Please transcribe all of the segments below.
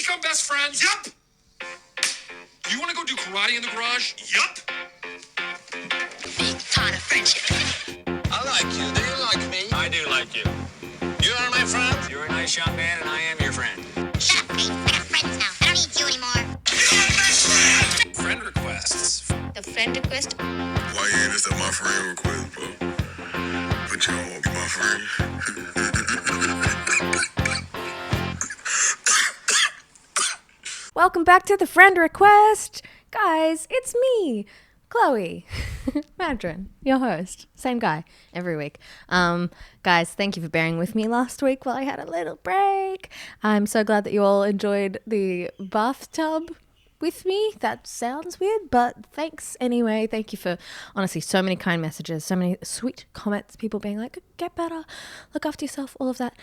become best friends? Yup. Do you want to go do karate in the garage? Yup. Big part of friendship. I like you. Do you like me? I do like you. You are my friend. You're a nice young man, and I am your friend. Shut up, Pete. We're not friends now. I don't need you anymore. You're my best friend. Friend requests. The friend request? Why you ain't accept my friend request, bro? But you don't want to be my friend. Welcome back to the friend request. Guys, it's me, Chloe, Madron, your host. Same guy every week. Guys, thank you for bearing with me last week while I had a little break. I'm so glad that you all enjoyed the bathtub with me. That sounds weird, but thanks anyway. Thank you for, honestly, so many kind messages, so many sweet comments, people being like, get better, look after yourself, all of that.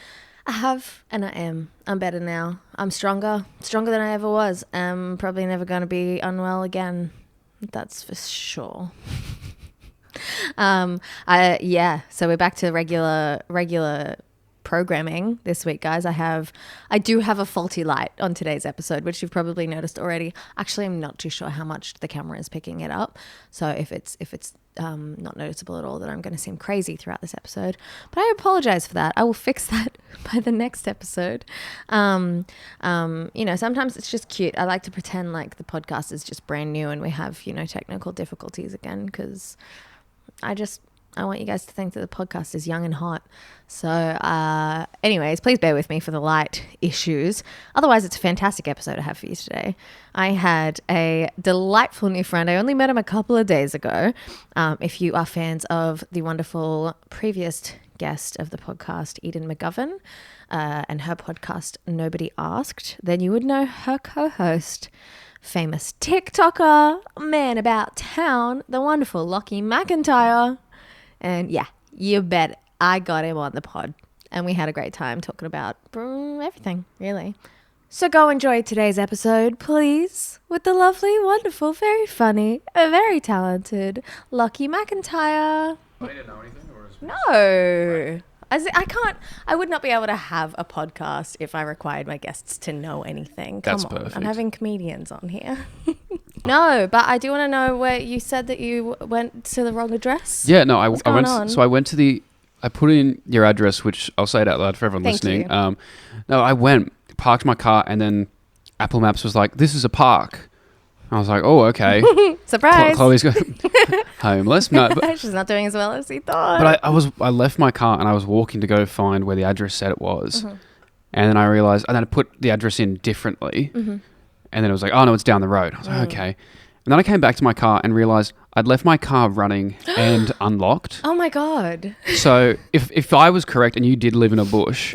I have, and I am. I'm better now. I'm stronger than I ever was. I'm probably never going to be unwell again. That's for sure. So we're back to regular programming this week, guys. I do have a faulty light on today's episode, which you've probably noticed already. Actually, I'm not too sure how much the camera is picking it up. So if it's not noticeable at all, that I'm going to seem crazy throughout this episode. But I apologize for that. I will fix that by the next episode. Sometimes it's just cute. I like to pretend like the podcast is just brand new and we have, technical difficulties again, because I want you guys to think that the podcast is young and hot. So anyways, please bear with me for the light issues. Otherwise, it's a fantastic episode I have for you today. I had a delightful new friend. I only met him a couple of days ago. If you are fans of the wonderful previous guest of the podcast, Eden McGovern, and her podcast, Nobody Asked, then you would know her co-host, famous TikToker, man about town, the wonderful Lachy McIntyre. And yeah, you bet I got him on the pod. And we had a great time talking about everything, really. So go enjoy today's episode, please, with the lovely, wonderful, very funny, very talented Lachy McIntyre. I didn't know anything, or is No. I would not be able to have a podcast if I required my guests to know anything. Come That's on, perfect. I'm having comedians on here. No, but I do want to know where you said that you went to the wrong address. Yeah, no, I going went. on? So I went to I put in your address, which I'll say it out loud for everyone Thank listening. you. No, I went, parked my car, and then Apple Maps was like, "This is a park." I was like, "Oh, okay." Surprise! Chloe's homeless. No, but She's not doing as well as he thought. But I left my car and I was walking to go find where the address said it was. Mm-hmm. And then I realized, and then I put the address in differently. Mm-hmm. And then it was like, oh no, it's down the road. I was like, okay. And then I came back to my car and realized I'd left my car running and unlocked. Oh my God. So if I was correct and you did live in a bush,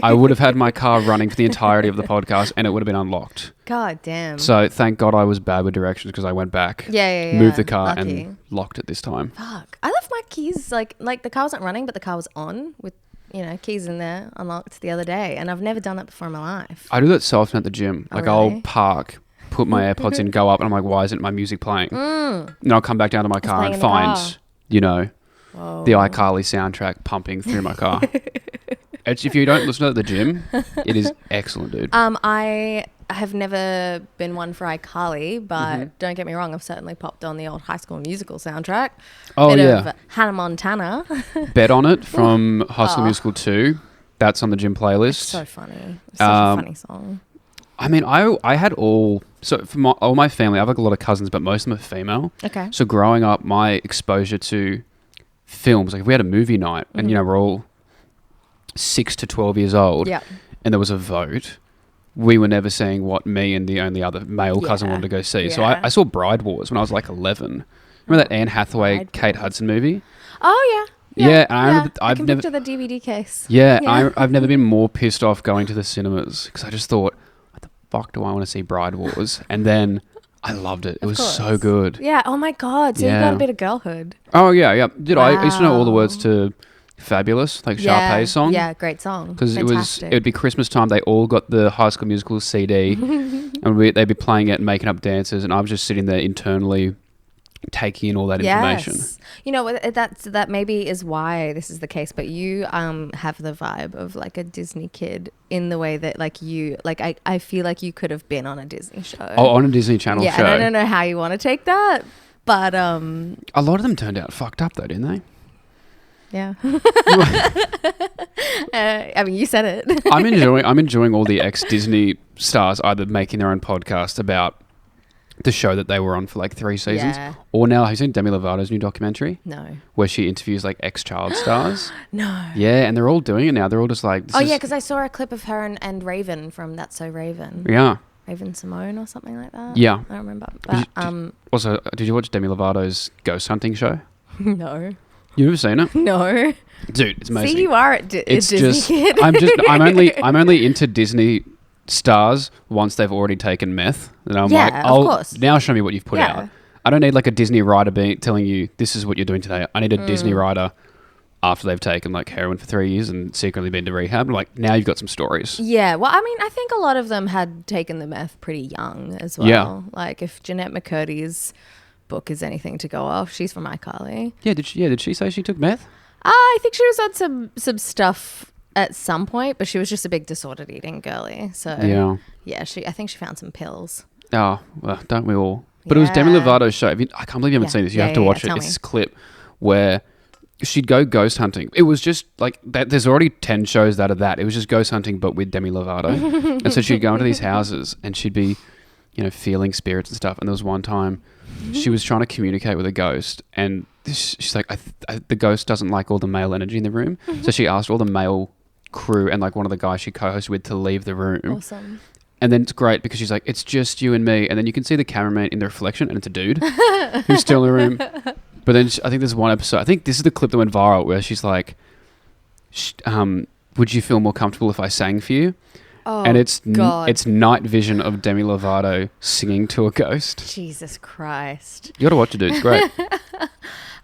I would have had my car running for the entirety of the podcast and it would have been unlocked. God damn. So thank God I was bad with directions because I went back, Yeah. moved the car Lucky. and locked it this time. Fuck. I left my keys, like the car wasn't running, but the car was on with, keys in there, unlocked the other day. And I've never done that before in my life. I do that so often at the gym. Oh, Like really? I'll park, put my AirPods in, go up, and I'm like, why isn't my music playing? And I'll come back down to my car playing and in the car. find, Whoa. the iCarly soundtrack pumping through my car. If you don't listen to it at the gym, it is excellent, dude. I have never been one for iCarly, but don't get me wrong, I've certainly popped on the old High School Musical soundtrack. Oh, Bit yeah. of Hannah Montana. Bet on It from High School Musical 2. That's on the gym playlist. So funny. Such a funny song. I mean, I had all my family, I have like a lot of cousins, but most of them are female. Okay. So growing up, my exposure to films, like if we had a movie night and, we're all 6 to 12 years old Yep. and there was a vote, we were never seeing what me and the only other male cousin wanted to go see. So Yeah. I saw Bride Wars when I was like 11. Remember that Anne Hathaway, Bride Kate Wars. Hudson movie? Oh, yeah. Yeah, and I remember I I've can never... picture the DVD case. Yeah, Yeah. I've never been more pissed off going to the cinemas because I just thought, what the fuck do I want to see Bride Wars? And then I loved it. It was so course. good. Yeah. Oh my God. So you Yeah. got a bit of girlhood. Oh, yeah. Dude, I used to know all the words Wow. to Fabulous, like Yeah. Sharpay's song. Yeah. Great song. Because it Fantastic. would be Christmas time. They all got the High School Musical CD and they'd be playing it and making up dances. And I was just sitting there internally taking in all that information. Yes. You know, that maybe is why this is the case, but you have the vibe of like a Disney kid in the way that like I feel like you could have been on a Disney show. Oh, on a Disney Channel show. Yeah, and I don't know how you want to take that, but a lot of them turned out fucked up though, didn't they? yeah. I mean, you said it. I'm enjoying all the ex-Disney stars either making their own podcast about the show that they were on for like 3 seasons, or now have you seen Demi Lovato's new documentary? No. Where she interviews like ex-child stars. No. Yeah, and they're all doing it now. They're all just like, yeah, because I saw a clip of her and Raven from That's So Raven. Yeah. Raven Simone or something like that. Yeah. I don't remember. But Also, did you watch Demi Lovato's ghost hunting show? No. You've never seen it? No. Dude, it's amazing. See, you are a Disney kid. I'm only into Disney stars once they've already taken meth, and I'm like, of course. Now show me what you've put out. I don't need like a Disney writer telling you this is what you're doing today. I need a Disney writer after they've taken like heroin for 3 years and secretly been to rehab. Like, now you've got some stories. Yeah, well, I mean, I think a lot of them had taken the meth pretty young as well. Yeah. Like if Jeanette McCurdy's book is anything to go off, she's from iCarly. Yeah, did she say she took meth? I think she was on some stuff at some point, but she was just a big disordered eating girly. So yeah, I think she found some pills. Oh, well, don't we all? But it was Demi Lovato's show. I can't believe you haven't seen this. You have to watch it. It's this clip where she'd go ghost hunting. It was just like that. There's already 10 shows that are that. It was just ghost hunting, but with Demi Lovato. And so she'd go into these houses and she'd be, feeling spirits and stuff. And there was one time she was trying to communicate with a ghost, and she's like, the ghost doesn't like all the male energy in the room. So she asked all the male crew and like one of the guys she co-hosted with to leave the room. Awesome. And then it's great because she's like, it's just you and me. And then you can see the cameraman in the reflection and it's a dude who's still in the room. But then I think there's one episode, I think this is the clip that went viral, where she's like, would you feel more comfortable if I sang for you? Oh, and it's God. It's night vision of Demi Lovato singing to a ghost. Jesus Christ. You got to watch it, dude. It's great.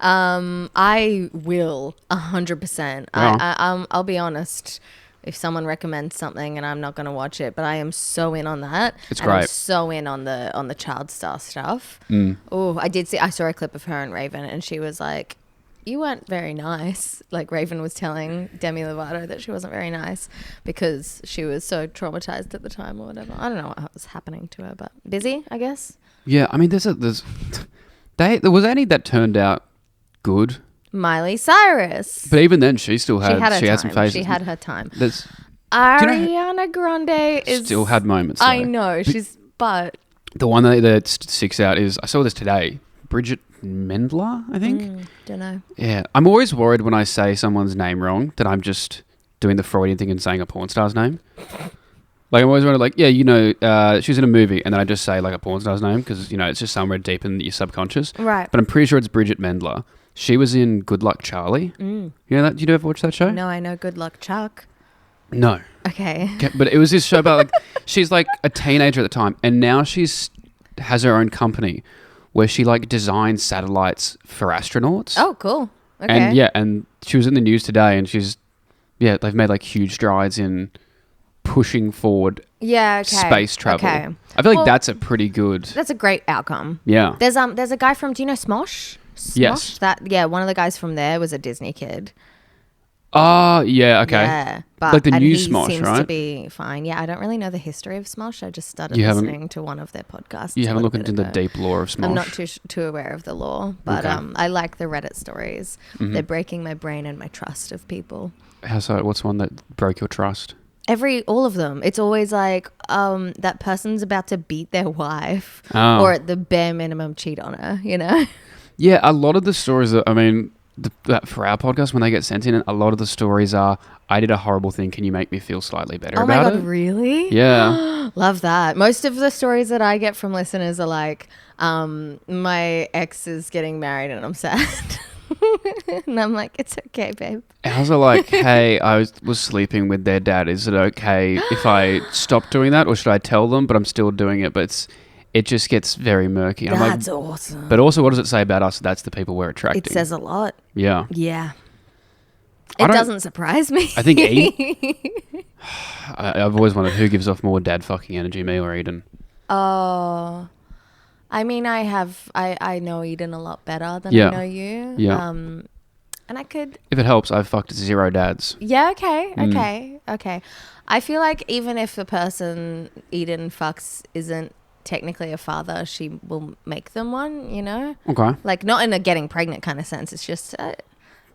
I will 100%. I'll be honest. If someone recommends something and I'm not going to watch it, but I am so in on that. It's and great. I'm so in on the child star stuff. Oh, I saw a clip of her and Raven, and she was like, you weren't very nice. Like Raven was telling Demi Lovato that she wasn't very nice because she was so traumatized at the time or whatever. I don't know what was happening to her, but busy, I guess. Yeah, I mean, there was any that turned out good. Miley Cyrus. But even then, she still had some phases. She had her time. Ariana Grande still had moments. I know. But the one that sticks out is, I saw this today, Bridget Mendler, I think. Don't know. Yeah, I'm always worried when I say someone's name wrong that I'm just doing the Freudian thing and saying a porn star's name. Like, I'm always worried, like, she was in a movie, and then I just say like a porn star's name because it's just somewhere deep in your subconscious. Right. But I'm pretty sure it's Bridget Mendler. She was in Good Luck Charlie. You know that? Did you ever watch that show? No, I know Good Luck Chuck. No. Okay. But it was this show about like she's like a teenager at the time, and now has her own company where she like designs satellites for astronauts. Oh, cool. Okay. And she was in the news today, and they've made like huge strides in pushing forward space travel. Okay. I feel like that's a pretty good. That's a great outcome. Yeah. There's a guy from, do you know Smosh? Yes. One of the guys from there was a Disney kid. Oh, yeah, okay. Yeah, but like the new he Smosh, seems right? to be fine. Yeah, I don't really know the history of Smosh. I just started listening to one of their podcasts. You haven't looked into the deep lore of Smosh? I'm not too aware of the lore, but I like the Reddit stories. They're breaking my brain and my trust of people. How so? What's one that broke your trust? All of them. It's always like that person's about to beat their wife or at the bare minimum cheat on her, Yeah, a lot of the stories that for our podcast, when they get sent in, a lot of the stories are, I did a horrible thing, can you make me feel slightly better about it? Oh my God, really? Yeah. Love that. Most of the stories that I get from listeners are like, my ex is getting married and I'm sad. And I'm like, it's okay, babe. Ours are like, hey, I was sleeping with their dad. Is it okay if I stop doing that, or should I tell them, but I'm still doing it? But it just gets very murky. And That's awesome. But also, what does it say about us? That's the people we're attracting. It says a lot. Yeah. Yeah. It doesn't surprise me. I think I've always wondered who gives off more dad fucking energy, me or Eden. Oh, I mean, I know Eden a lot better than Yeah. I know you. Yeah. And I could. If it helps, I've fucked 0 dads. Yeah. Okay. I feel like even if the person Eden fucks isn't technically a father, she will make them one. You know. Okay. Like not in a getting pregnant kind of sense. It's just.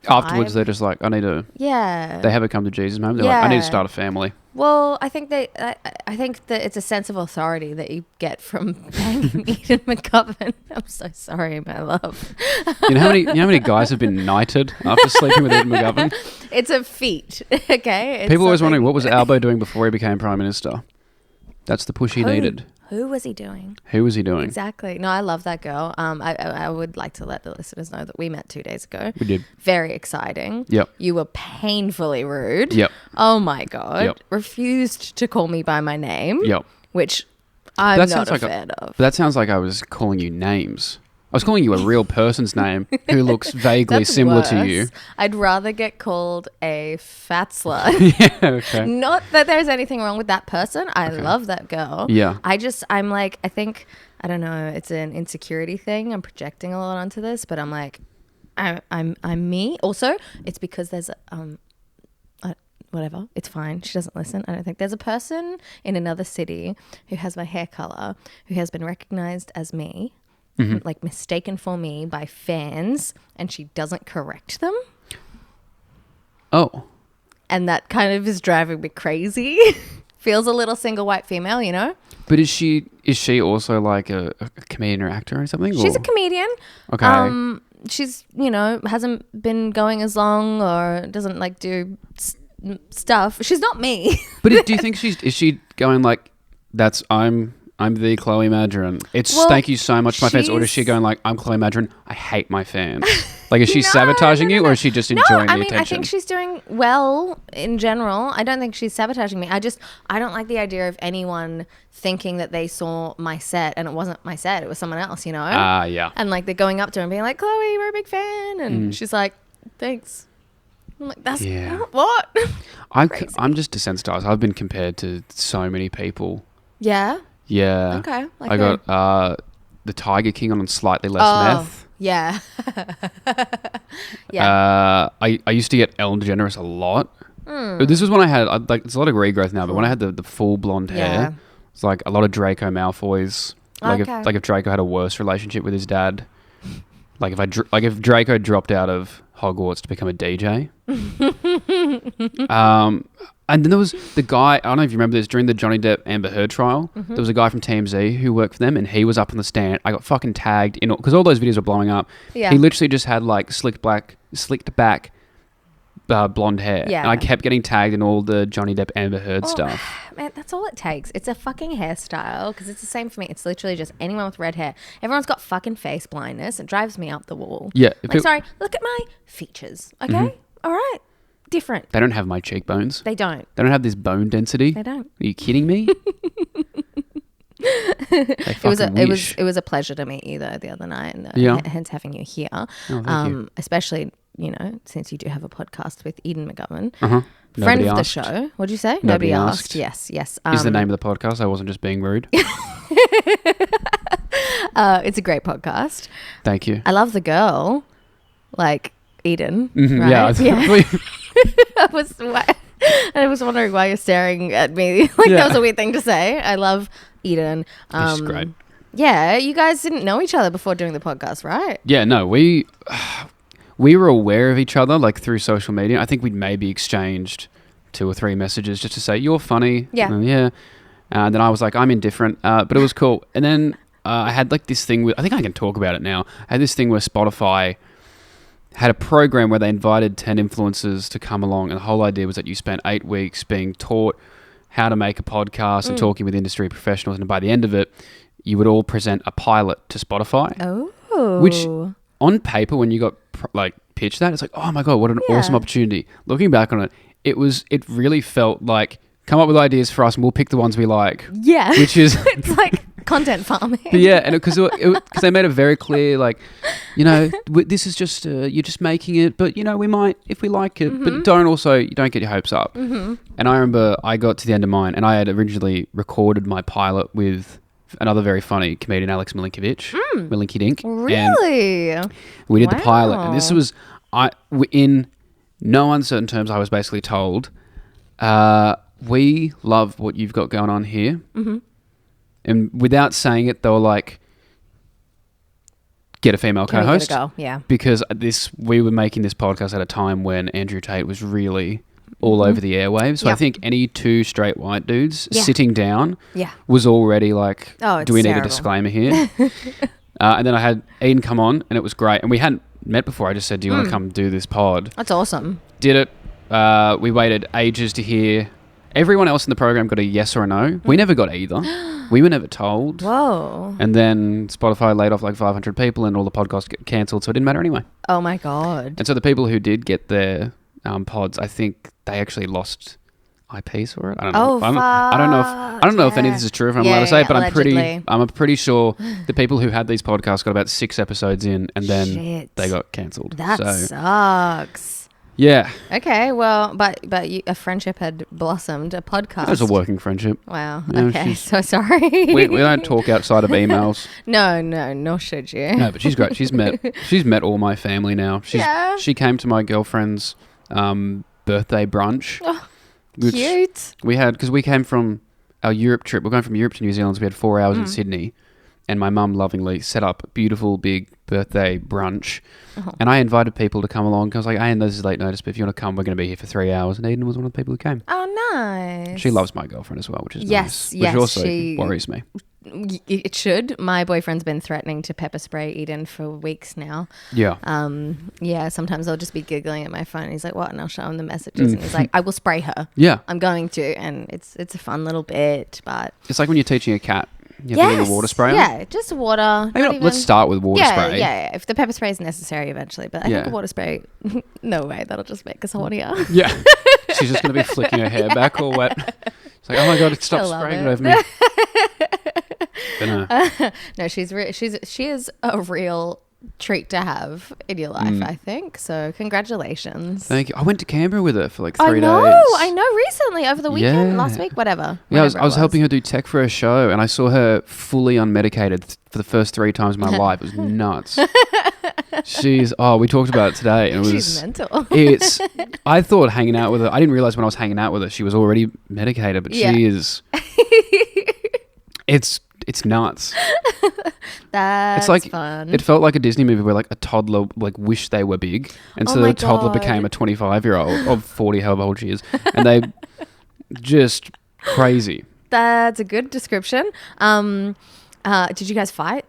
Afterwards, they're just like, I need to. Yeah. They have a come to Jesus moment. They're like, I need to start a family. Well, I think that it's a sense of authority that you get from banging Eden McGovern. I'm so sorry, my love. You know how many guys have been knighted after sleeping with Eden McGovern? It's a feat, okay? It's People always something- wondering, what was Albo doing before he became Prime Minister? That's the push he needed. Who was he doing? Who was he doing? Exactly. No, I love that girl. I would like to let the listeners know that we met 2 days ago. We did. Very exciting. Yep. You were painfully rude. Yep. Oh my God. Yep. Refused to call me by my name. Yep. Which I'm not a fan of. But that sounds like I was calling you names. I was calling you a real person's name who looks vaguely That's similar worse. to you. I'd rather get called a fat slut. Yeah, okay. Not that there's anything wrong with that person. I love that girl. Yeah. I think, I don't know, it's an insecurity thing. I'm projecting a lot onto this, but I'm like, I'm me. Also, it's because there's whatever. It's fine. She doesn't listen. I don't think there's a person in another city who has my hair color who has been recognized as me. Like mistaken for me by fans, and she doesn't correct them. Oh. And that kind of is driving me crazy. Feels a little single white female, you know? But is she also like a comedian or actor or something? She's a or? comedian. Okay. She's, hasn't been going as long or doesn't like do stuff. She's not me. But do you think is she going like, I'm the Chloe Madron. Thank you so much, my fans. Or is she going like, I'm Chloe Madron, I hate my fans? Like, is she sabotaging you, or is she just enjoying the attention? I think she's doing well in general. I don't think she's sabotaging me. I don't like the idea of anyone thinking that they saw my set and it wasn't my set. It was someone else, you know? Yeah. And like they're going up to her and being like, Chloe, we're a big fan. And she's like, thanks. I'm like, that's what? I'm just desensitized. I've been compared to so many people. Yeah. Yeah. Okay. Like I got the Tiger King on slightly less meth. Yeah. Yeah. I used to get Ellen DeGeneres a lot. This was when I had it's a lot of regrowth now, but when I had the full blonde hair, it's like a lot of Draco Malfoys. Like if Draco had a worse relationship with his dad. Like if Draco dropped out of Hogwarts to become a DJ. And then there was the guy, I don't know if you remember this, during the Johnny Depp Amber Heard trial, there was a guy from TMZ who worked for them, and he was up on the stand. I got fucking tagged in, because all those videos were blowing up. Yeah. He literally just had like slicked back blonde hair. Yeah. And I kept getting tagged in all the Johnny Depp Amber Heard stuff. Man, that's all it takes. It's a fucking hairstyle, because it's the same for me. It's literally just anyone with red hair. Everyone's got fucking face blindness. It drives me up the wall. Yeah. Sorry, look at my features, okay? All right. Different. They don't have my cheekbones. They don't. They don't have this bone density. They don't. Are you kidding me? It was a pleasure to meet you though the other night, and hence having you here. Oh, thank you. Especially since you do have a podcast with Eden McGovern, friend friend of the show. What'd you say? Nobody asked. Yes. Is the name of the podcast? I wasn't just being rude. It's a great podcast. Thank you. I love the girl, like Eden. Mm-hmm, right? Yeah. I was wondering why you're staring at me. That was a weird thing to say. I love Eden. She's great. Yeah, you guys didn't know each other before doing the podcast, right? Yeah, no, we were aware of each other like through social media. I think we'd maybe exchanged 2 or 3 messages just to say, you're funny. Yeah. And then I was like, I'm indifferent. But it was cool. And then I had like this thing I think I can talk about it now. I had this thing where Spotify had a program where they invited 10 influencers to come along, and the whole idea was that you spent 8 weeks being taught how to make a podcast and talking with industry professionals, and by the end of it, you would all present a pilot to Spotify. Oh. Which, on paper, when you got pitched that, it's like, oh my God, what an awesome opportunity. Looking back on it, it really felt like, come up with ideas for us and we'll pick the ones we like. Yeah. Which is... it's like content farming. But yeah, and because they made it very clear, like, this is just, you're just making it, but, we might, if we like it, but you don't get your hopes up. Mm-hmm. And I remember I got to the end of mine, and I had originally recorded my pilot with another very funny comedian, Alex Milinkovic, Milinky Dink. Really? And we did the pilot, and this Wow. was in no uncertain terms. I was basically told, we love what you've got going on here, and without saying it, they were like, get a female Can we give it a co-host. go? Yeah. Because we were making this podcast at a time when Andrew Tate was really all over the airwaves. So I Yep. think any two straight white dudes Yeah. sitting down Yeah. was already like, Oh, do we it's need a terrible. disclaimer here? And then I had Ian come on, and it was great. And we hadn't met before. I just said, do you want to come do this pod? That's awesome. Did it. We waited ages to hear. Everyone else in the program got a yes or a no. We never got either. We were never told. Whoa. And then Spotify laid off like 500 people, and all the podcasts get cancelled, so it didn't matter anyway. Oh my God. And so the people who did get their pods, I think they actually lost IPs for it. I don't know. Oh, I don't know if any of this is true. If I'm allowed to say it, but allegedly. I'm pretty sure the people who had these podcasts got about 6 episodes in, and then Shit. they got cancelled. That So sucks. yeah, Okay, well, but a friendship had blossomed, a podcast. it was a working friendship. Wow. Yeah, Okay, she's- so sorry. We don't talk outside of emails. No, nor should you. No, but she's great. She's met all my family now. Yeah. She came to my girlfriend's birthday brunch. which Cute. We had, because we came from our Europe trip. We're going from Europe to New Zealand, so we had 4 hours in Sydney. And my mum lovingly set up a beautiful big birthday brunch. And I invited people to come along. I was like, hey, this is late notice, but if you want to come, we're going to be here for 3 hours. And Eden was one of the people who came. Oh, nice. She loves my girlfriend as well, which is Yes, nice. yes, Which also she- worries me. It should. My boyfriend's been threatening to pepper spray Eden for weeks now. Yeah. Yeah, sometimes I'll just be giggling at my phone. And he's like, what? And I'll show him the messages. And he's like, I will spray her. Yeah. I'm going to. And it's a fun little bit, but... It's like when you're teaching a cat. You have a little water sprayer. Yeah, just water. Maybe not, let's start with water spray. Yeah. If the pepper spray is necessary eventually. But I think a water spray, no way. That'll just make us hornier. Yeah. She's just going to be flicking her hair back all wet. It's like, oh my God, stop I love spraying it. it over me. But no. No, she is a real treat to have in your life, I think. So congratulations. Thank you. I went to Canberra with her for like 3 days. I know. Recently, over the weekend, Yeah. last week, whatever. Yeah, I Whenever was it helping her do tech for her show, and I saw her fully unmedicated for the first 3 times in my life. It was nuts. We talked about it today, and it was. She's mental. I thought hanging out with her. I didn't realize when I was hanging out with her, she was already medicated, but Yeah. she is. It's nuts. That's It's like fun. it felt like a Disney movie where like a toddler like wished they were big, and Oh so my the toddler God. became a 25-year-old of 40, however old she is, and they just crazy. That's a good description. Did you guys fight?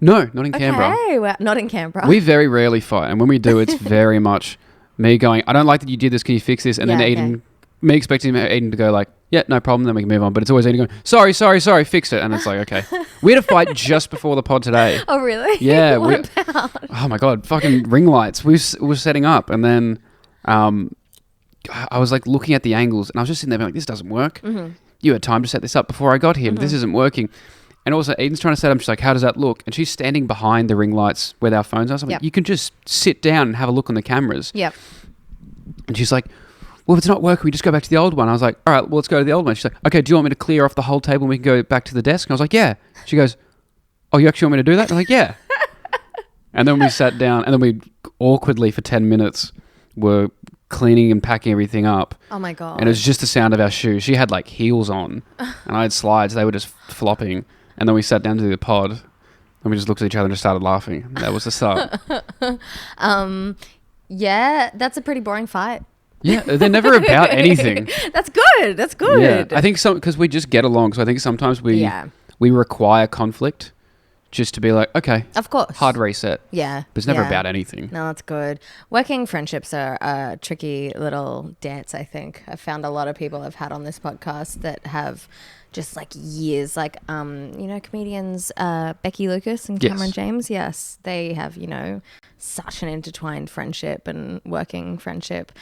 No, not in Canberra. Okay, well, not in Canberra. We very rarely fight, and when we do, it's very much me going, I don't like that you did this, can you fix this? And then Yeah, Eden, me expecting Eden to go like, yeah, no problem, then we can move on. But it's always Eden going, sorry, fix it. And it's like, okay. We had a fight just before the pod today. Oh, really? Yeah. What about? Oh my God, fucking ring lights. We were setting up, and then I was like looking at the angles, and I was just sitting there being like, this doesn't work. Mm-hmm. You had time to set this up before I got here, but this isn't working. And also, Eden's trying to set up. She's like, how does that look? And she's standing behind the ring lights where our phones are. So I'm Yep. like, you can just sit down and have a look on the cameras. Yep. And she's like, well, if it's not working, we just go back to the old one. I was like, all right, well, let's go to the old one. She's like, okay, do you want me to clear off the whole table and we can go back to the desk? And I was like, yeah. She goes, oh, you actually want me to do that? And I'm like, yeah. And then we sat down, and then we awkwardly for 10 minutes were cleaning and packing everything up. Oh my God. And it was just the sound of our shoes. She had like heels on, and I had slides. They were just flopping. And then we sat down to do the pod, and we just looked at each other and just started laughing. That was the start. Yeah, that's a pretty boring fight. Yeah, they're never about anything. That's good. That's good. Yeah, I think because we just get along. So I think sometimes we require conflict just to be like, okay, Of course. hard reset. Yeah. But it's never yeah. about anything. No, that's good. Working friendships are a tricky little dance, I think. I've found a lot of people I've had on this podcast that have just like years, like, comedians Becky Lucas and Yes. Cameron James. Yes, they have, such an intertwined friendship and working friendship.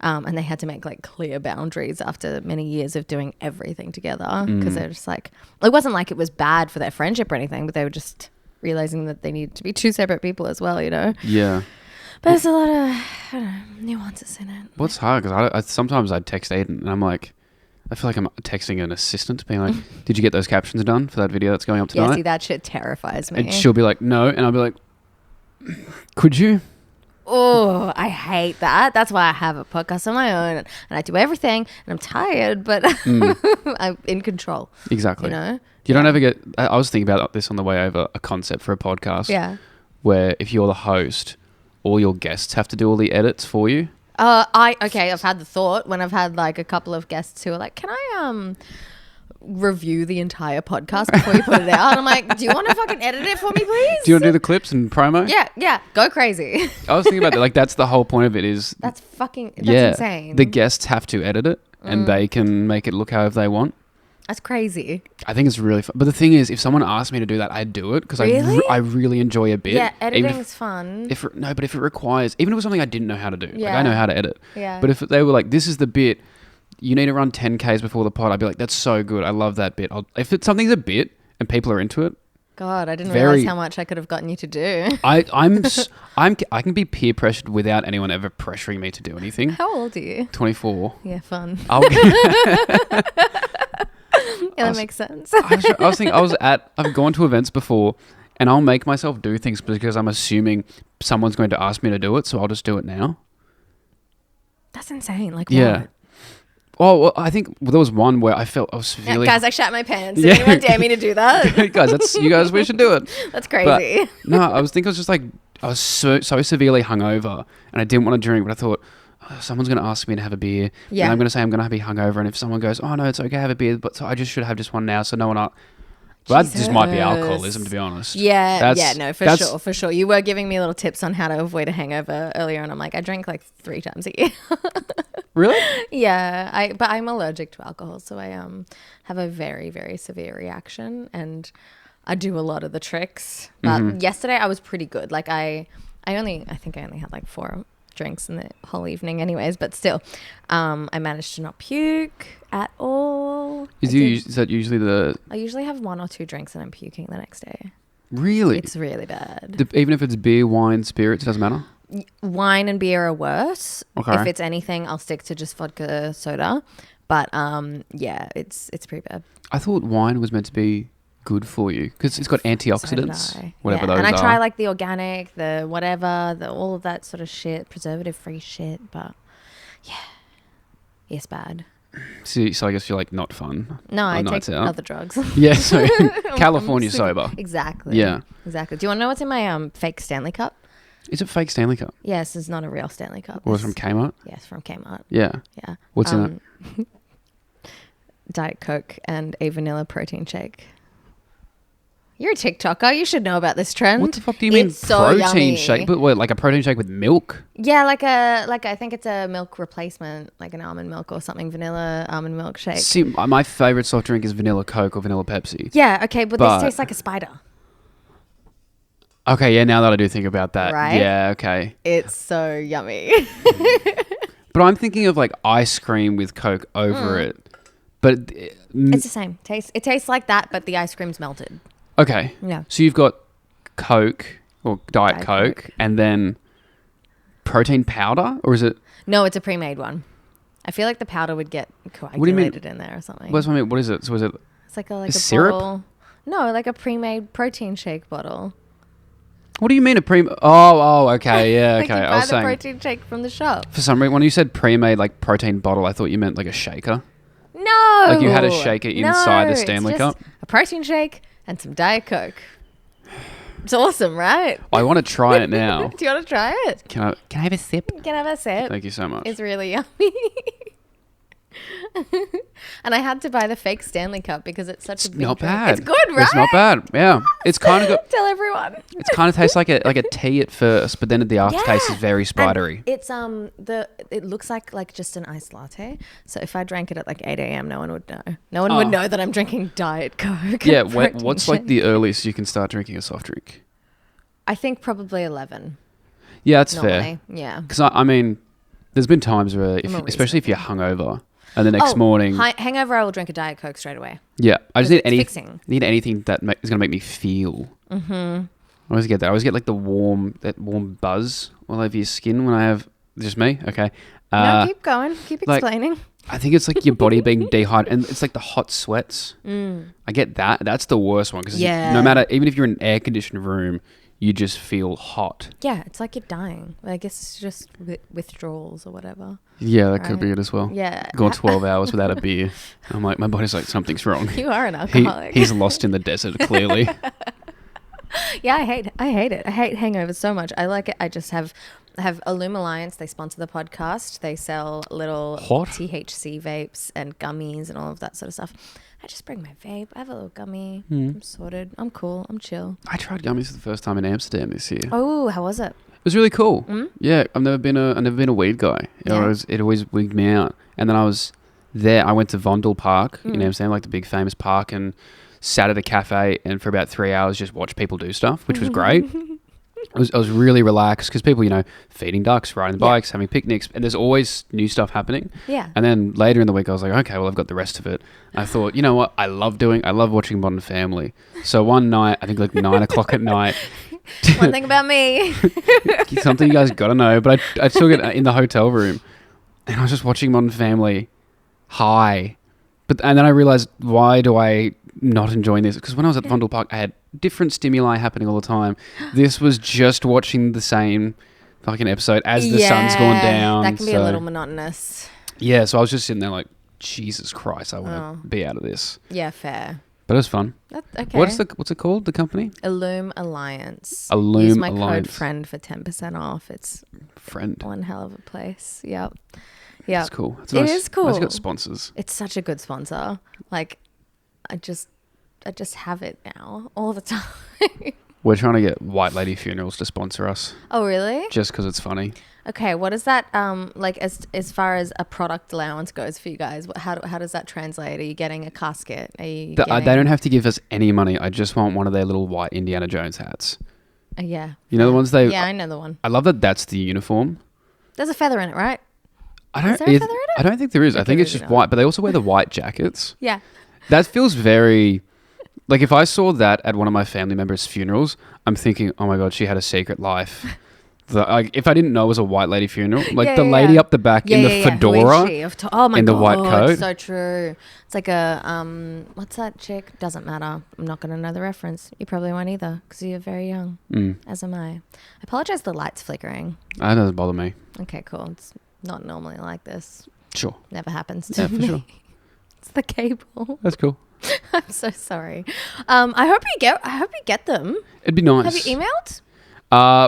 And they had to make like clear boundaries after many years of doing everything together because they're just like, it wasn't like it was bad for their friendship or anything, but they were just realizing that they needed to be 2 separate people as well, Yeah. But there's a lot of nuances in it. What's hard, because I sometimes I text Aiden and I'm like, I feel like I'm texting an assistant, being like, "Did you get those captions done for that video that's going up tonight?" Yeah, see, that shit terrifies me. And she'll be like, "No," and I'll be like, "Could you?" Oh, I hate that. That's why I have a podcast on my own and I do everything and I'm tired, but I'm in control. Exactly. You know? You don't ever get... I was thinking about this on the way over, a concept for a podcast. Yeah. Where if you're the host, all your guests have to do all the edits for you. I've had the thought when I've had like a couple of guests who are like, can I review the entire podcast before you put it out? And I'm like, do you want to fucking edit it for me, please? Do you want to do the clips and promo? Yeah, go crazy. I was thinking about that. Like, that's the whole point of it is... That's insane. The guests have to edit it and they can make it look however they want. That's crazy. I think it's really fun. But the thing is, if someone asked me to do that, I'd do it because Really? I really enjoy a bit. Yeah, editing if, is fun. But if it requires... Even if it was something I didn't know how to do. Like, Yeah. I know how to edit. Yeah. But if they were like, this is the bit... You need to run 10Ks before the pod. I'd be like, that's so good. I love that bit. If something's a bit and people are into it... God, I didn't realize how much I could have gotten you to do. I can be peer pressured without anyone ever pressuring me to do anything. How old are you? 24. Yeah, fun. Yeah, that makes sense. I was thinking, I've gone to events before and I'll make myself do things because I'm assuming someone's going to ask me to do it, so I'll just do it now. That's insane. Like, Yeah. what? Oh, well, I think there was one where I felt I was severely... Guys, I shat my pants. Did anyone dare me to do that? Guys, we should do it. That's crazy. But, no, I was just like, I was so severely hungover and I didn't want to drink, but I thought, someone's going to ask me to have a beer. Yeah. And I'm going to say I'm going to be hungover. And if someone goes, oh, no, it's okay, have a beer, but so I just should have just one now so no one... Well, that just might be alcoholism, to be honest. For sure. You were giving me little tips on how to avoid a hangover earlier, and I'm like, I drink like 3 times a year. Really? Yeah, but I'm allergic to alcohol, so I have a very, very severe reaction, and I do a lot of the tricks. But yesterday I was pretty good. Like I think I only had like 4 drinks in the whole evening anyways, but still I managed to not puke at all. Is that usually I usually have 1 or 2 drinks and I'm puking the next day. Really? It's really bad. Even if it's beer, wine, spirits, it doesn't matter? Wine and beer are worse. Okay. If it's anything, I'll stick to just vodka soda. But yeah, it's pretty bad. I thought wine was meant to be good for you because it's got antioxidants, whatever those are. And I try like the organic, the whatever, all of that sort of shit, preservative-free shit. But yeah, it's bad. So I guess you're like not fun. No, I take other drugs. Yeah, so California sober. Exactly. Yeah. Exactly. Do you want to know what's in my fake Stanley Cup? Is it fake Stanley Cup? Yes, it's not a real Stanley Cup. Or it's from Kmart? Yes, from Kmart. Yeah. Yeah. What's in it? Diet Coke and a vanilla protein shake. You're a TikToker. You should know about this trend. What the fuck do you mean protein yummy. shake? But what, like a protein shake with milk? Yeah, like I think it's a milk replacement, like an almond milk or something, vanilla almond milk shake. See, my favorite soft drink is vanilla Coke or vanilla Pepsi. Yeah, okay, but this tastes like a spider. Okay, yeah, now that I do think about that. Right? Yeah, okay. It's so yummy. But I'm thinking of like ice cream with Coke over it. But it's the same. It tastes like that, but the ice cream's melted. Okay. Yeah. So you've got Coke or Diet Coke and then protein powder, or is it? No, it's a pre-made one. I feel like the powder would get coagulated in there or something. What is it? So is it? It's like a syrup? bottle. No, like a pre-made protein shake bottle. What do you mean a pre? Oh, okay, yeah, Like okay. you I buy was the saying protein shake from the shop. for some reason when you said pre-made like protein bottle, I thought you meant like a shaker. No. Like you had a shaker inside the it's Stanley just Cup. A protein shake and some Diet Coke. It's awesome, right? I want to try it now. Do you want to try it? Can I have a sip? You can have a sip. Thank you so much. It's really yummy. And I had to buy the fake Stanley Cup because it's such a big not drink. bad. It's good, right? It's not bad. Yeah, it's kind of got. Tell everyone. It kind of tastes like a tea at first, but then at the aftertaste is very spidery. And it's it looks like just an iced latte. So if I drank it at like 8 a.m, no one would know. No one would know that I'm drinking Diet Coke. Yeah, what's like the earliest you can start drinking a soft drink? I think probably 11. Yeah, that's normally. fair. Yeah. Because I mean, there's been times where, especially if you're hungover, and the next morning, hangover, I will drink a Diet Coke straight away. Yeah, I just need anything that is going to make me feel. Mm-hmm. I always get that. I always get like that warm buzz all over your skin when I have just me. Okay. No, keep going. Keep explaining. I think it's like your body being dehydrated, and it's like the hot sweats. I get that. That's the worst one because no matter, even if you're in an air conditioned room, you just feel hot. Yeah, it's like you're dying. I guess it's just withdrawals or whatever. Yeah, that could be it as well. Yeah. Gone 12 hours without a beer. I'm like, my body's like, something's wrong. You are an alcoholic. He's lost in the desert, clearly. Yeah, I hate it. I hate hangovers so much. I like it. I just have Illum Alliance. They sponsor the podcast. They sell little THC vapes and gummies and all of that sort of stuff. I just bring my vape. I have a little gummy. I'm sorted. I'm cool. I'm chill. I tried gummies for the first time in Amsterdam this year. Oh, how was it? It was really cool. Yeah, I've never been a weed guy. Yeah. It always wigged me out. And then I was there. I went to Vondel Park in Amsterdam, like the big famous park, and sat at a cafe and for about 3 hours just watched people do stuff, which was great. I was really relaxed because people, feeding ducks, riding bikes, having picnics, and there's always new stuff happening. Yeah. And then later in the week, I was like, okay, well, I've got the rest of it. And I thought, you know what? I love watching Modern Family. So one night, I think like 9 o'clock at night. One thing about me. Something you guys got to know. But I took it in the hotel room and I was just watching Modern Family high. And then I realized, why do I not enjoying this? Because when I was at Vondel Park, I had different stimuli happening all the time. This was just watching the same fucking episode as the sun's gone down. That can be a little monotonous. Yeah, so I was just sitting there like, Jesus Christ, I want to be out of this. Yeah, fair. But it was fun. Okay. What's it called, the company? Illum Alliance. Illum Use my Alliance. code friend for 10% off. It's friend. one hell of a place. Yep. Yeah. It's cool. It is cool. It's got sponsors. It's such a good sponsor. Like, I just have it now all the time. We're trying to get White Lady Funerals to sponsor us. Oh, really? Just because it's funny. Okay, what is that like as far as a product allowance goes for you guys? How does that translate? Are you getting a casket? They don't have to give us any money. I just want one of their little white Indiana Jones hats. Yeah. You know the ones they... Yeah, I know the one. I love that that's the uniform. There's a feather in it, right? Is there a feather in it? I don't think there is. I think it's just white, but they also wear the white jackets. Yeah. That feels very... Like, if I saw that at one of my family members' funerals, I'm thinking, oh my God, she had a secret life. If I didn't know it was a white lady funeral, like the lady up the back in the fedora, oh my in the white coat. So true. It's like a what's that chick? Doesn't matter. I'm not going to know the reference. You probably won't either because you're very young. As am I. I apologize. The light's flickering. That doesn't bother me. Okay, cool. It's not normally like this. Sure. Never happens to me. For sure. It's the cable. That's cool. I'm so sorry. I hope you get them. It'd be nice. Have you emailed?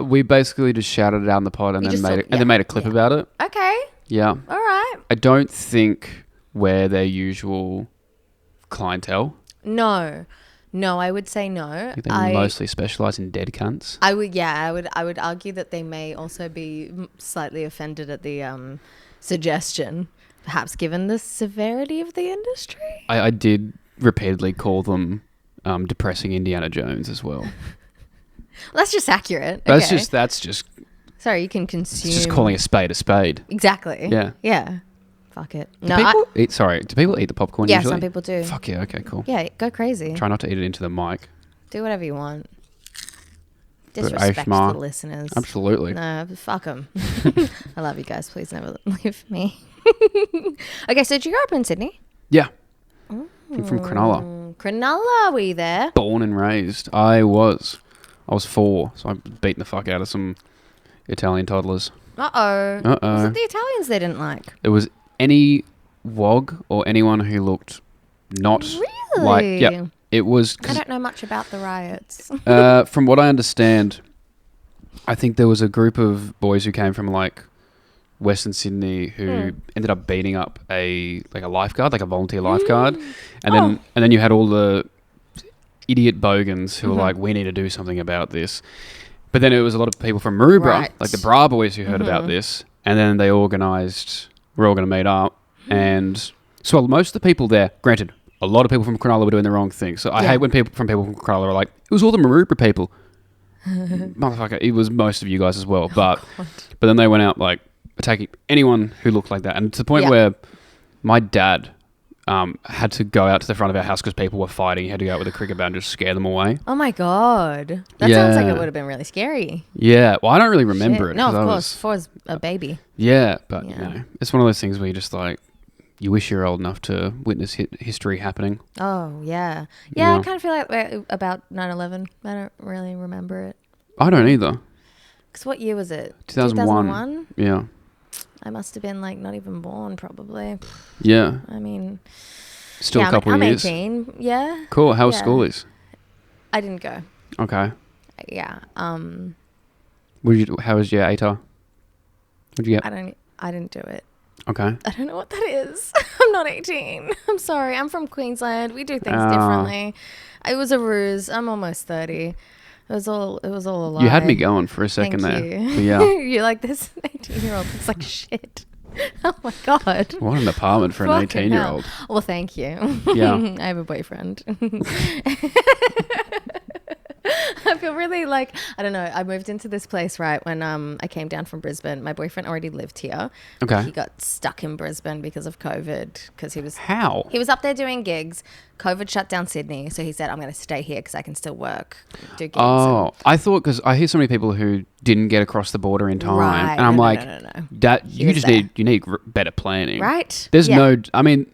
We basically just shouted it out in the pod and then made a clip about it. Okay. Yeah. All right. I don't think we're their usual clientele. No, I would say no. I think they mostly specialise in dead cunts. I would argue that they may also be slightly offended at the suggestion, perhaps given the severity of the industry. I did repeatedly call them depressing Indiana Jones as well. That's just accurate. That's okay. just. Sorry, you can consume. It's just calling a spade a spade. Exactly. Yeah. Yeah. Fuck it. Do people eat the popcorn yeah, usually? some people do. Fuck yeah, okay, cool. Yeah, go crazy. Try not to eat it into the mic. Do whatever you want. Disrespect the listeners. Absolutely. No, fuck them. I love you guys. Please never leave me. Okay, so did you grow up in Sydney? Yeah. I'm from Crenulla. Crenulla, were you there? Born and raised. I was 4, so I beat the fuck out of some Italian toddlers. Uh-oh. Was it the Italians they didn't like? It was any wog or anyone who looked not really? Like... Yeah. It was... I don't know much about the riots. From what I understand, I think there was a group of boys who came from like Western Sydney who ended up beating up a lifeguard, like a volunteer lifeguard, and then you had all the idiot bogans who were like, we need to do something about this. But then it was a lot of people from Maroubra, like the Bra boys who heard about this, and then they organised, we're all going to meet up, and so most of the people there, granted, a lot of people from Crenulla were doing the wrong thing. So I hate when people from Crenulla are like, it was all the Maroubra people. Motherfucker, it was most of you guys as well. But then they went out like attacking anyone who looked like that. And to the point where my dad had to go out to the front of our house because people were fighting. He had to go out with a cricket bat and just scare them away. Oh my God. That sounds like it would have been really scary. Yeah. Well, I don't really remember it. No, of course. For a baby. Yeah. But, you know, it's one of those things where you just like, you wish you're old enough to witness history happening. Oh, yeah. Yeah. I kind of feel like we're about 9/11. I don't really remember it. I don't either. Because what year was it? 2001. Yeah. I must have been like not even born probably. Yeah. I mean... Still a couple of years. I'm 18. Yeah. Cool. How was school is? I didn't go. Okay. Yeah. How was your ATAR? What'd you get? I didn't do it. Okay. I don't know what that is. I'm not 18. I'm sorry. I'm from Queensland. We do things differently. It was a ruse. I'm almost 30. It was all a lie. You had me going for a second Thank there. you. But yeah. You're like, this 18-year-old looks like shit. Oh my God. What an apartment for an Fucking 18-year-old. hell. Well, thank you. Yeah. I have a boyfriend. I feel really like, I don't know, I moved into this place, right, when I came down from Brisbane. My boyfriend already lived here. Okay. He got stuck in Brisbane because of COVID. Because he was... How? He was up there doing gigs. COVID shut down Sydney. So he said, I'm going to stay here because I can still work, do gigs. Oh, I thought, because I hear so many people who didn't get across the border in time. Right. And I'm No. that He you was just there. need better planning. Right? There's Yeah. no, I mean,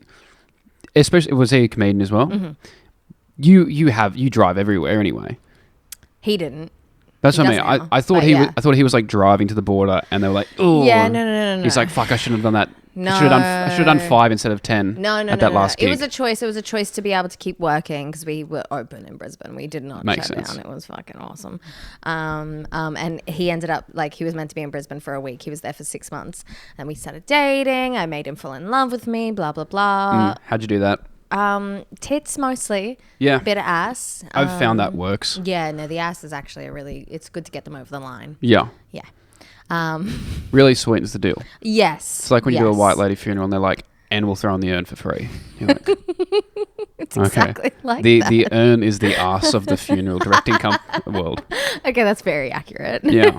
especially, was he a comedian as well? Mm-hmm. You drive everywhere anyway. He didn't. That's He what I does mean. now, I thought but he yeah. was, I thought he was like driving to the border, and they were like, "Oh, Yeah, no. He's like, "Fuck, I shouldn't have done that. No. I should have done 5 instead of 10." No. At that last gig. It was a choice. It was a choice to be able to keep working because we were open in Brisbane. We did not Makes shut sense. down. It was fucking awesome. And he ended up, like, he was meant to be in Brisbane for a week. He was there for 6 months. And we started dating. I made him fall in love with me, blah, blah, blah. How'd you do that? Tits mostly. Yeah. Bit of ass. I've found that works. Yeah, no, the ass is actually it's good to get them over the line. Yeah. Yeah. Really sweetens the deal. Yes. It's like when you do a white lady funeral, and they're like, "And we'll throw in the urn for free." You're like, It's exactly like the that. the urn is the arse of the funeral directing world. Okay, that's very accurate. Yeah.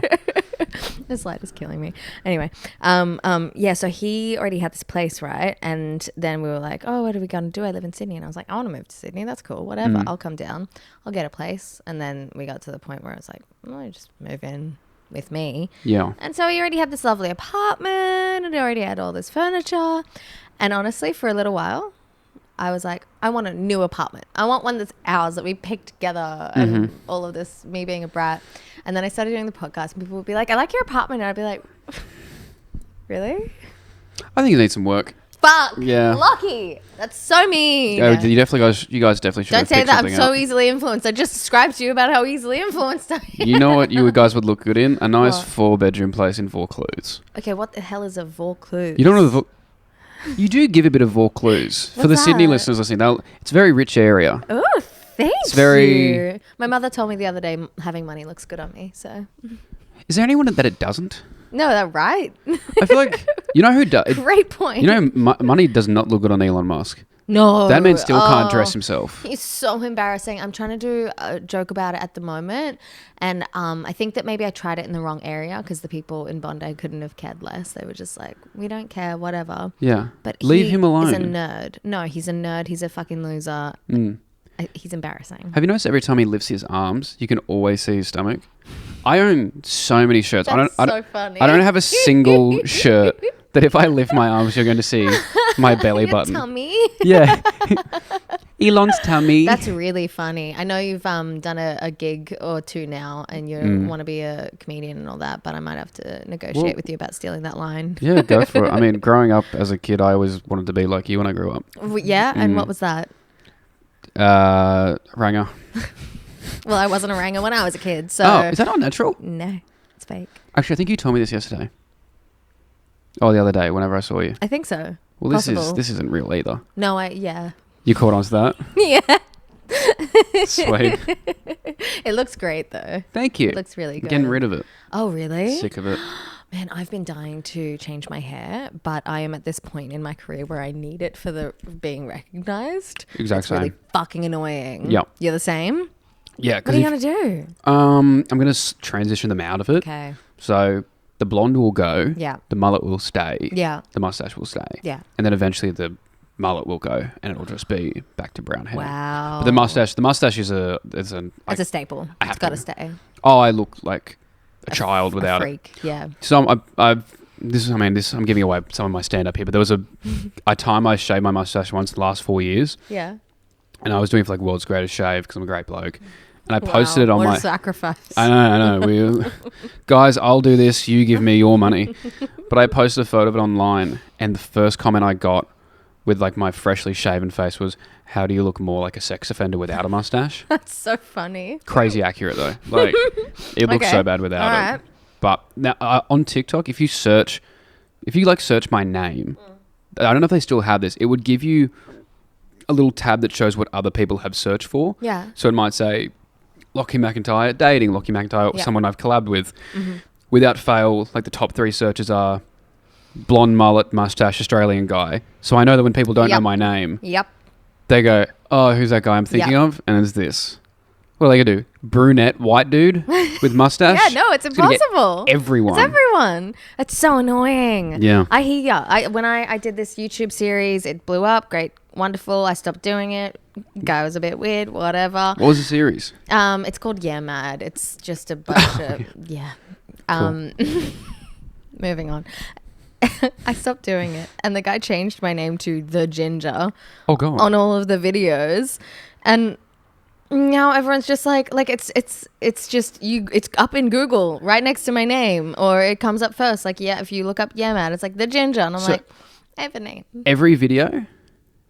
This light is killing me. Anyway, yeah, so he already had this place, right? And then we were like, oh, what are we going to do? I live in Sydney. And I was like, I want to move to Sydney. That's cool. Whatever. I'll come down. I'll get a place. And then we got to the point where I was like, oh, just move in with me. Yeah. And so he already had this lovely apartment and he already had all this furniture. And honestly, for a little while, I was like, I want a new apartment. I want one that's ours, that we picked together and all of this, me being a brat. And then I started doing the podcast and people would be like, I like your apartment. And I'd be like, really? I think you need some work. Fuck. Yeah. Lucky. That's so mean. You guys definitely should Don't have say picked that I'm something so up. easily influenced. I just described to you about how easily influenced I am. You know what you guys would look good in? A nice What? 4-bedroom place in Vaucluse. Okay, what the hell is a Vaucluse? You don't know the You do give a bit of Vaucluse. For the What's Sydney that? listeners listening, it's a very rich area. Oh, thanks. It's very- you. My mother told me the other day having money looks good on me, so... Is there anyone that it doesn't? No, that's right. I feel like, you know who does? Great point. You know, money does not look good on Elon Musk. No. That man still can't Oh, dress himself. He's so embarrassing. I'm trying to do a joke about it at the moment. And I think that maybe I tried it in the wrong area because the people in Bondi couldn't have cared less. They were just like, we don't care, whatever. Yeah. But Leave him alone. He's a nerd. No, he's a nerd. He's a fucking loser. He's embarrassing. Have you noticed every time he lifts his arms, you can always see his stomach? I own so many shirts. That's I so don't, funny. I don't have a single shirt that if I lift my arms, you're going to see my belly Your button. tummy. Yeah. Elon's tummy. That's really funny. I know you've done a gig or two now and you want to be a comedian and all that, but I might have to negotiate with you about stealing that line. Yeah, go for it. I mean, growing up as a kid, I always wanted to be like you when I grew up. Yeah? And what was that? Ranger. Well, I wasn't a ranger when I was a kid, so... Oh, is that not natural? No, it's fake. Actually, I think you told me this yesterday. Oh, the other day, whenever I saw you. I think so. Well, Possible. this isn't real either. No, yeah. You caught on to that? Yeah. Sweet. It looks great, though. Thank you. It looks really good. Getting rid of it. Oh, really? Sick of it. Man, I've been dying to change my hair, but I am at this point in my career where I need it for the being recognized. Exact It's really same. fucking annoying. Yep. You're the same? Yeah. What are you going to do? I'm going to transition them out of it. Okay. So the blonde will go. Yeah. The mullet will stay. Yeah. The mustache will stay. Yeah. And then eventually the mullet will go and it'll just be back to brown hair. Wow. But the mustache is It's a staple. have It's got to to. stay. Oh, I look like a child without freak. Yeah. it. So I'm giving away some of my stand-up here, but there was I shaved my mustache once the last 4 years. Yeah. And I was doing it for like world's greatest shave because I'm a great bloke. And I posted it on what my... a sacrifice. I know. Guys, I'll do this. You give me your money. But I posted a photo of it online, and the first comment I got with like my freshly shaven face was, "How do you look more like a sex offender without a mustache?" That's so funny. Crazy accurate though. Like, it looks so bad without it. Right. But now on TikTok, if you search my name, I don't know if they still have this. It would give you a little tab that shows what other people have searched for. Yeah. So it might say Lachy McIntyre, dating Lachy McIntyre, or someone I've collabed with. Mm-hmm. Without fail, like the top 3 searches are blonde mullet, mustache, Australian guy. So I know that when people don't know my name, they go, "Oh, who's that guy I'm thinking of?" And it's this. What are they gonna do? Brunette, white dude with mustache? Yeah, no, it's impossible. Everyone. It's everyone. It's so annoying. Yeah. I hear ya. When I did this YouTube series, it blew up. Great, wonderful. I stopped doing it. Guy was a bit weird, whatever. What was the series? It's called Yeah Mad. It's just a bunch of... Yeah. Moving on. I stopped doing it. And the guy changed my name to The Ginger. Oh, God. On all of the videos. And... now everyone's just like it's just you. It's up in Google right next to my name, or it comes up first. Like if you look up man, it's like The Ginger, and I'm like, I have a name. Every video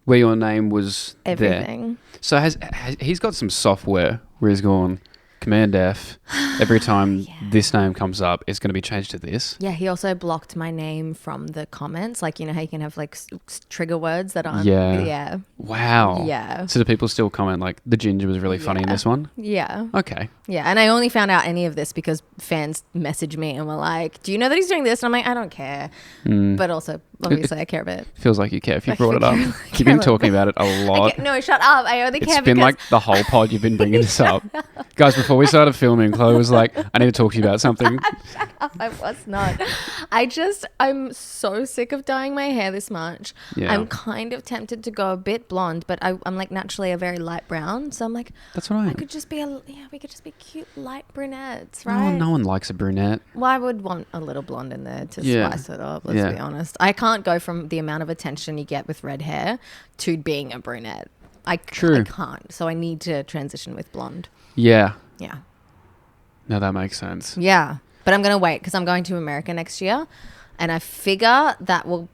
where your name was Everything. there. So has he's got some software where he's gone Command F. Every time this name comes up, it's going to be changed to this. Yeah, he also blocked my name from the comments. Like, you know how you can have like trigger words that aren't. Yeah. Wow. Yeah. So do people still comment like the ginger was really funny in this one? Yeah. Okay. Yeah, and I only found out any of this because fans messaged me and were like, "Do you know that he's doing this?" And I'm like, "I don't care," but also obviously I care a bit. Feels like you care if you brought it up. You've been talking about it a lot. No, shut up. I only care It's been like the whole pod you've been bringing this up. Guys, before we started filming, Chloe was like, "I need to talk to you about something." Shut up, I was not. I'm so sick of dyeing my hair this much. Yeah. I'm kind of tempted to go a bit blonde, but I'm like naturally a very light brown. So I'm like, that's what I am. we could just be cute light brunettes, Oh, right? no one likes a brunette. Well, I would want a little blonde in there to spice it up, let's be honest. I can't go from the amount of attention you get with red hair to being a brunette. I can't. So I need to transition with blonde. Yeah. Yeah. No, that makes sense. Yeah. But I'm going to wait because I'm going to America next year. And I figure that will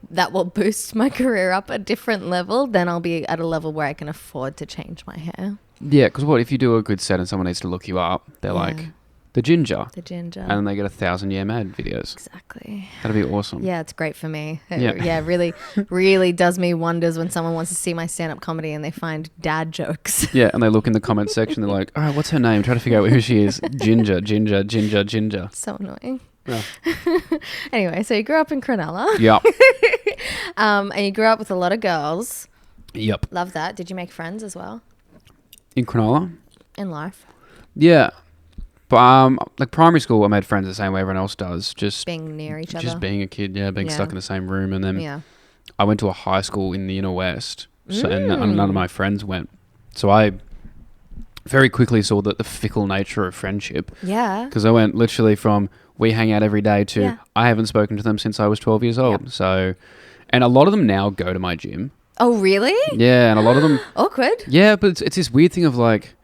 boost my career up a different level. Then I'll be at a level where I can afford to change my hair. Yeah, because what if you do a good set and someone needs to look you up? They're like, the ginger. The ginger. And then they get 1,000 Yeah Mad videos. Exactly. That'd be awesome. Yeah, it's great for me. It really, really does me wonders when someone wants to see my stand-up comedy and they find dad jokes. Yeah, and they look in the comment section. They're like, all right, what's her name? Try to figure out who she is. Ginger, ginger, ginger, ginger. So annoying. Yeah. Anyway, so you grew up in Cronulla. Yep. And you grew up with a lot of girls. Yep. Love that. Did you make friends as well? In Crenulla? In life? Yeah. But like primary school, I made friends the same way everyone else does. Just being near each other. Just being a kid, being stuck in the same room. And then I went to a high school in the inner west, and none of my friends went. So I very quickly saw the fickle nature of friendship. Yeah. Because I went literally from we hang out every day to I haven't spoken to them since I was 12 years old. Yep. So, and a lot of them now go to my gym. Oh, really? Yeah, and a lot of them... Awkward. Yeah, but it's this weird thing of like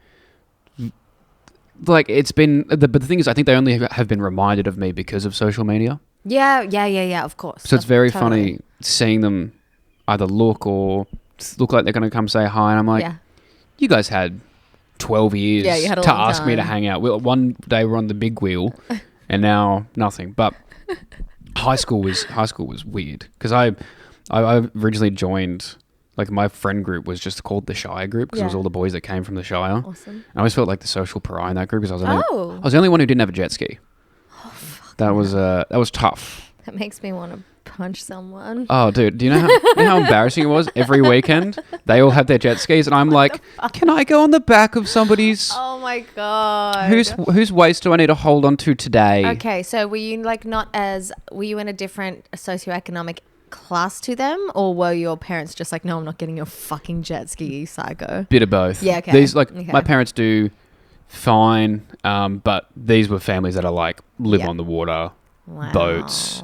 it's been... But the thing is, I think they only have been reminded of me because of social media. Yeah, of course. So it's very funny seeing them either look like they're going to come say hi, and I'm like, you guys had 12 years to ask me to hang out. One day we're on the big wheel, and now nothing. But high school was weird because I originally joined... Like, my friend group was just called the Shire group because it was all the boys that came from the Shire. Awesome. And I always felt like the social pariah in that group because I was the only one who didn't have a jet ski. Oh, fuck. That was tough. That makes me want to punch someone. Oh, dude, do you know how embarrassing it was? Every weekend, they all had their jet skis, and I'm like, can I go on the back of somebody's... Oh, my God. Whose waist do I need to hold on to today? Okay, so were you, were you in a different socioeconomic class to them, or were your parents just like, no, I'm not getting your fucking jet ski, psycho? Bit of both. Yeah, okay. My parents do fine, but these were families that are like live on the water, boats.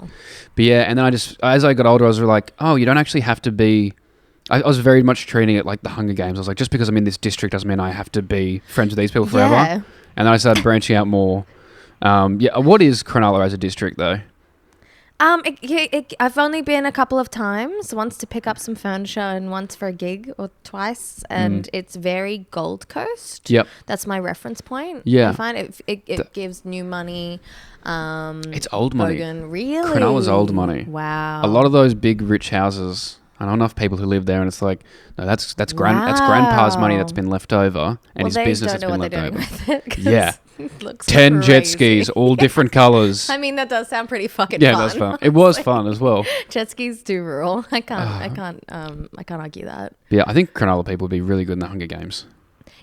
But yeah, and then as I got older, I was like, oh, you don't actually have to be. I was very much treating it like the Hunger Games. I was like, just because I'm in this district doesn't mean I have to be friends with these people forever. Yeah. And then I started branching out more. What is Cronulla as a district though? I've only been a couple of times, once to pick up some furniture and once for a gig or twice, and it's very Gold Coast. Yep. That's my reference point. Yeah. I find it gives new money. It's old money. Bogan, really? Cronulla's old money. Wow. A lot of those big rich houses, I know enough people who live there, and it's like, no, that's grandpa's money that's been left over, and his business that's been left over. With it, yeah. It looks 10 crazy. jet skis, all different colours. I mean, that does sound pretty fucking yeah, fun. that's fun. It was fun as well. Jet skis do rule. I can't argue that. Yeah, I think Cronulla people would be really good in the Hunger Games.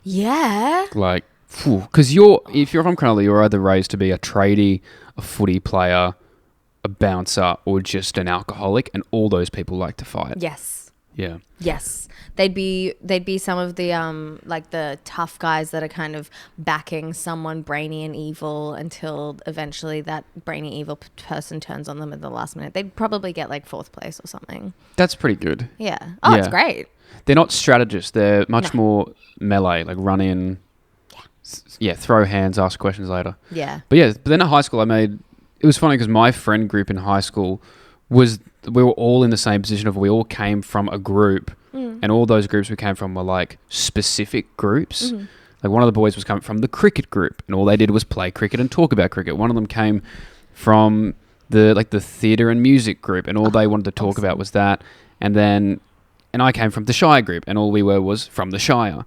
Yeah. Like, because if you're from Cronulla, you're either raised to be a tradie, a footy player, a bouncer, or just an alcoholic, and all those people like to fight. Yes. Yeah. Yes. They'd be some of the like the tough guys that are kind of backing someone brainy and evil until eventually that brainy evil person turns on them at the last minute. They'd probably get like 4th place or something. That's pretty good. Yeah. Oh, it's great. They're not strategists. They're much more melee, like run in, throw hands, ask questions later. Yeah. But then at high school it was funny because my friend group in high school we were all in the same position of we all came from a group and all those groups we came from were like specific groups. Like one of the boys was coming from the cricket group and all they did was play cricket and talk about cricket. One of them came from the theatre and music group and all they wanted to talk about was that. And I came from the Shire group and all we were was from the Shire.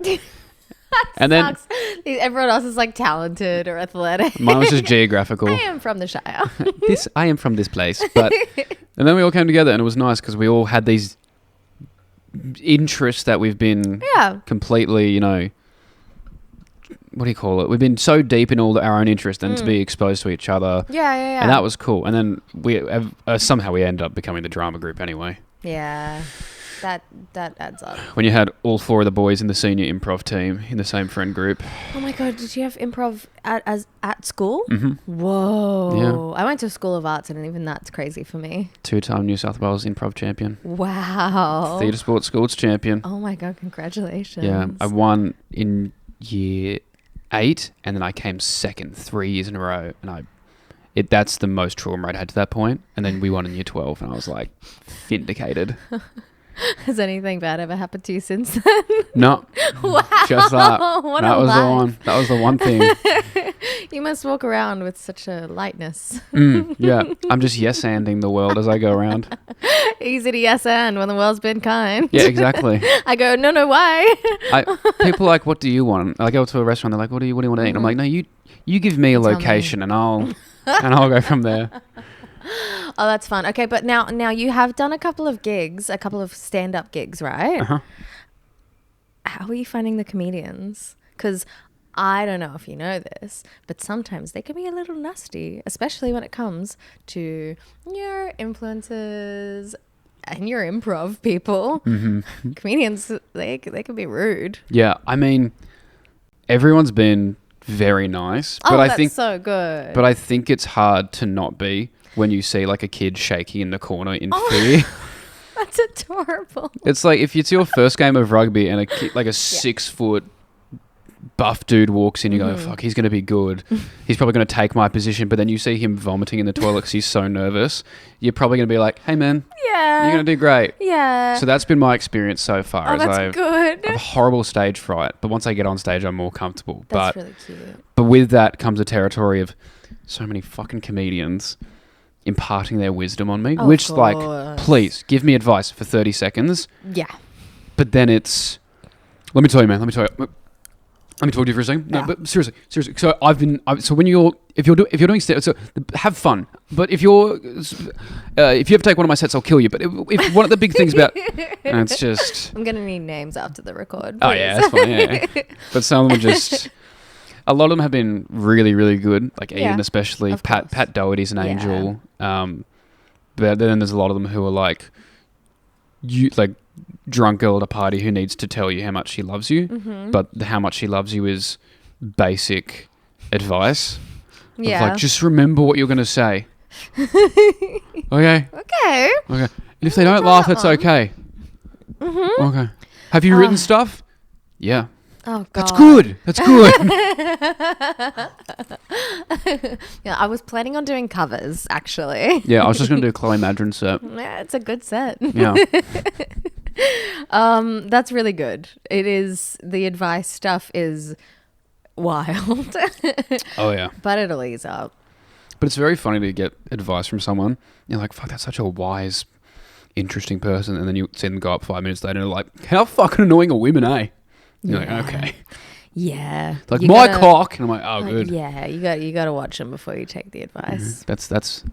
And sucks. Everyone else is like talented or athletic. Mine was just geographical. I am from the Shire. I am from this place. And then we all came together and it was nice because we all had these interests that we've been completely, what do you call it? We've been so deep in all our own interests and to be exposed to each other. Yeah. And that was cool. And then we somehow we ended up becoming the drama group anyway. Yeah. That adds up. When you had all 4 of the boys in the senior improv team in the same friend group. Oh my God, did you have improv at school? Mm-hmm. Whoa. Yeah. I went to a school of arts and even that's crazy for me. 2-time New South Wales improv champion. Wow. Theatre Sports Schools champion. Oh my God, congratulations. Yeah, I won in year 8 and then I came second 3 years in a row and that's the most trauma I'd had to that point. And then we won in year 12 and I was like vindicated. Has anything bad ever happened to you since then? No. Wow. Just that. What that a was life. the one. That was the one thing. You must walk around with such a lightness. Yeah. I'm just yes-anding the world as I go around. Easy to yes and when the world's been kind. Yeah, exactly. I go, no, why? People are like, what do you want? I go to a restaurant, they're like, what do you want to eat? And I'm like, no, you give me a location and I'll go from there. Oh, that's fun. Okay, but now you have done a couple of gigs, a couple of stand-up gigs, right? Uh-huh. How are you finding the comedians? Because I don't know if you know this, but sometimes they can be a little nasty, especially when it comes to your influencers and your improv people. Mm-hmm. Comedians, they can be rude. Yeah, I mean, everyone's been very nice, but I think so good. But I think it's hard to not be when you see like a kid shaking in the corner in fear. That's adorable. It's like if it's your first game of rugby and a kid, like a 6 foot buff dude walks in, you go, fuck, he's going to be good. He's probably going to take my position. But then you see him vomiting in the toilet because he's so nervous. You're probably going to be like, hey, man, you're going to do great. Yeah. So that's been my experience so far. Oh, that's good. I have horrible stage fright. But once I get on stage, I'm more comfortable. That's really cute. But with that comes a territory of so many fucking comedians imparting their wisdom on me. Which, like, please, give me advice for 30 seconds. Yeah. But then it's... Let me tell you, man. Let me talk to you for a second. Yeah. No, but seriously. So so when if you're doing stand, so have fun. But if you ever take one of my sets, I'll kill you. But if one of the big things about, it's just. I'm gonna need names after the record. Oh yeah, that's fine. Yeah. But some of them are just. A lot of them have been really, really good. Like Ian, especially Pat Doherty's an angel. But then there's a lot of them who are like, drunk girl at a party who needs to tell you how much she loves you, but how much she loves you is basic advice. Yeah. Of like, just remember what you're going to say. Okay. Okay. And if they don't laugh, that's okay. Mm-hmm. Okay. Have you written stuff? Yeah. Oh, God. That's good. That's good. Yeah, I was planning on doing covers, actually. Yeah, I was just going to do a Chloe Madron set. Yeah, it's a good set. Yeah. That's really good. It is, the advice stuff is wild. Oh, yeah. But it'll ease up. But it's very funny to get advice from someone. You're like, fuck, that's such a wise, interesting person. And then you see them go up 5 minutes later and they're like, how fucking annoying are women, eh? You're like, okay. Yeah. Like, my cock. And I'm like, oh, good. Yeah, you got to watch them before you take the advice. That's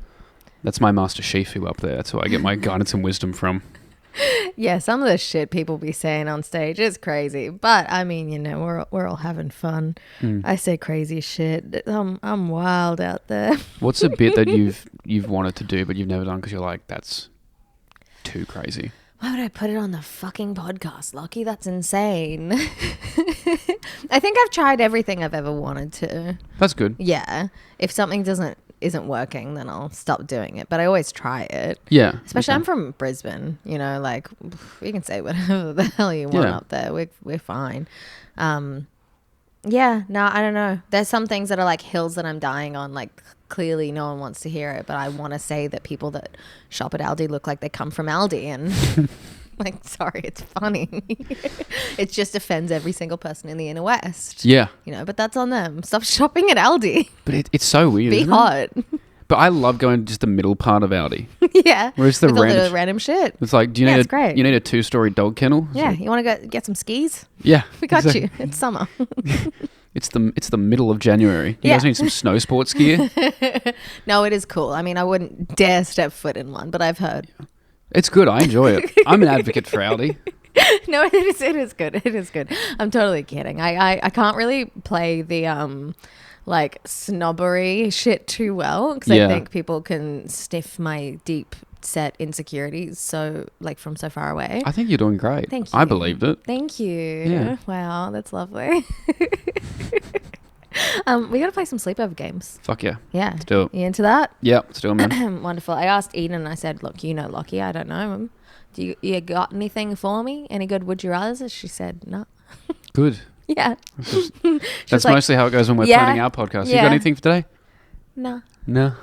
my Master Shifu up there. That's where I get my guidance and wisdom from. Yeah, some of the shit people be saying on stage is crazy. But, I mean, you know, we're all having fun. I say crazy shit. I'm wild out there. What's a bit that you've wanted to do but you've never done because you're like, that's too crazy? Why would I put it on the fucking podcast, Lachy? That's insane. I think I've tried everything I've ever wanted to. That's good. Yeah. If something isn't working, then I'll stop doing it. But I always try it. Yeah. Especially I'm from Brisbane, you know, like you can say whatever the hell you want up there. We're fine. Yeah, no, I don't know. There's some things that are like hills that I'm dying on, like clearly no one wants to hear it, but I want to say that people that shop at Aldi look like they come from Aldi, and like, sorry, it's funny. It just offends every single person in the inner west. Yeah. You know, but that's on them. Stop shopping at Aldi. But it's so weird. Be hot. But I love going to just the middle part of Aldi. Yeah. Where's the with random, all the random shit. It's like, do you need great. You need a 2-story dog kennel? Yeah. You want to go get some skis? Yeah. We got you. It's summer. It's the middle of January. You guys need some snow sports gear? No, it is cool. I mean, I wouldn't dare step foot in one, but I've heard. It's good. I enjoy it. I'm an advocate for Aldi. No, it is good. It is good. I'm totally kidding. I can't really play the like snobbery shit too well because I think people can sniff my deep set insecurities from so far away. I think you're doing great. Thank you. I believed it. Thank you. Yeah. Wow, that's lovely. We gotta play some sleepover games. Fuck yeah. Yeah. Let's do it. You into that? Yeah, let's do it, man. Wonderful. I asked Eden and I said, look, you know Lachy, I don't know him. Do you got anything for me? Any good would you rathers? She said, no. Good. Yeah. That's like, mostly how it goes when we're planning our podcast. You got anything for today? No. No.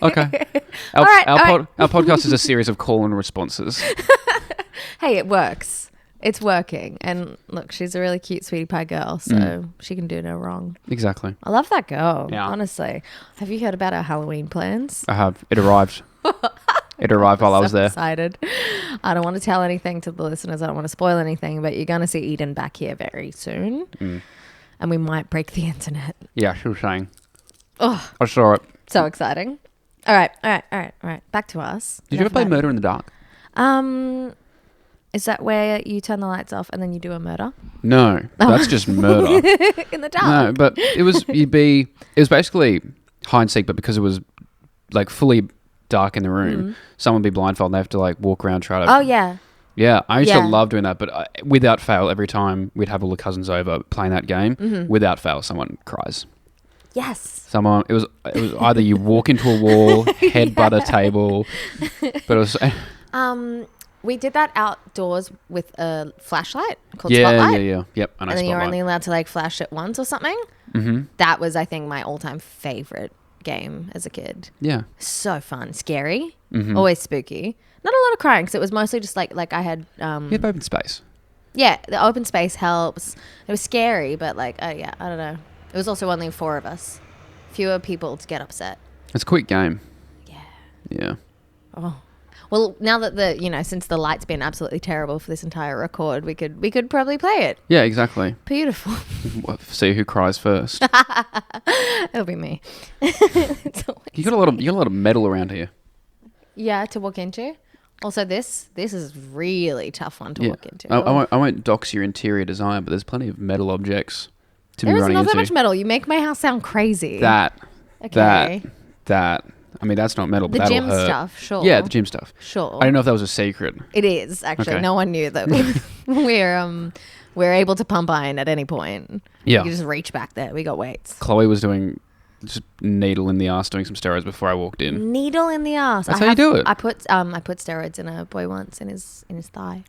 Okay. Our podcast is a series of call and responses. Hey, it works. It's working. And look, she's a really cute sweetie pie girl, so she can do no wrong. Exactly. I love that girl, yeah. Honestly. Have you heard about our Halloween plans? I have. It arrived. It arrived while I was there. Excited. I don't want to tell anything to the listeners. I don't want to spoil anything, but you're going to see Eden back here very soon. And we might break the internet. Yeah, she was saying. Oh, I saw it. So exciting. All right. Back to us. Did you ever play Murder in the Dark? Is that where you turn the lights off and then you do a murder? No, that's just murder. In the dark. No, but it was basically hide and seek, but because it was like fully dark in the room, someone would be blindfolded and they have to like walk around try to... Oh, yeah. Yeah, I used to love doing that, but without fail, every time we'd have all the cousins over playing that game, without fail, someone cries. Yes. It was either you walk into a wall, headbutt a table, but it was... we did that outdoors with a flashlight called Spotlight. Yeah. Yep, I know. And then you're Spotlight. only allowed to like flash it once or something. Mm-hmm. That was, I think, my all-time favorite game as a kid. Yeah. So fun. Scary. Always spooky. Not a lot of crying because it was mostly just like I had... you have open space. Yeah, the open space helps. It was scary, but like, I don't know. It was also only 4 of us. Fewer people to get upset. It's a quick game. Yeah. Yeah. Oh. Well, now that since the light's been absolutely terrible for this entire record, we could probably play it. Yeah, exactly. Beautiful. See who cries first. It'll be me. You got a lot of metal around here. Yeah, to walk into. Also, this is really tough one to walk into. I won't dox your interior design, but there's plenty of metal objects to be running into. There is not that much metal. You make my house sound crazy. That. I mean, that's not metal, but that'll hurt. The gym stuff, sure. Yeah, the gym stuff. Sure. I don't know if that was a secret. It is, actually. Okay. No one knew that we're able to pump iron at any point. Yeah. You just reach back there. We got weights. Chloe was doing just needle in the ass doing some steroids before I walked in. Needle in the ass. That's how you do it. I put steroids in a boy once in his thigh.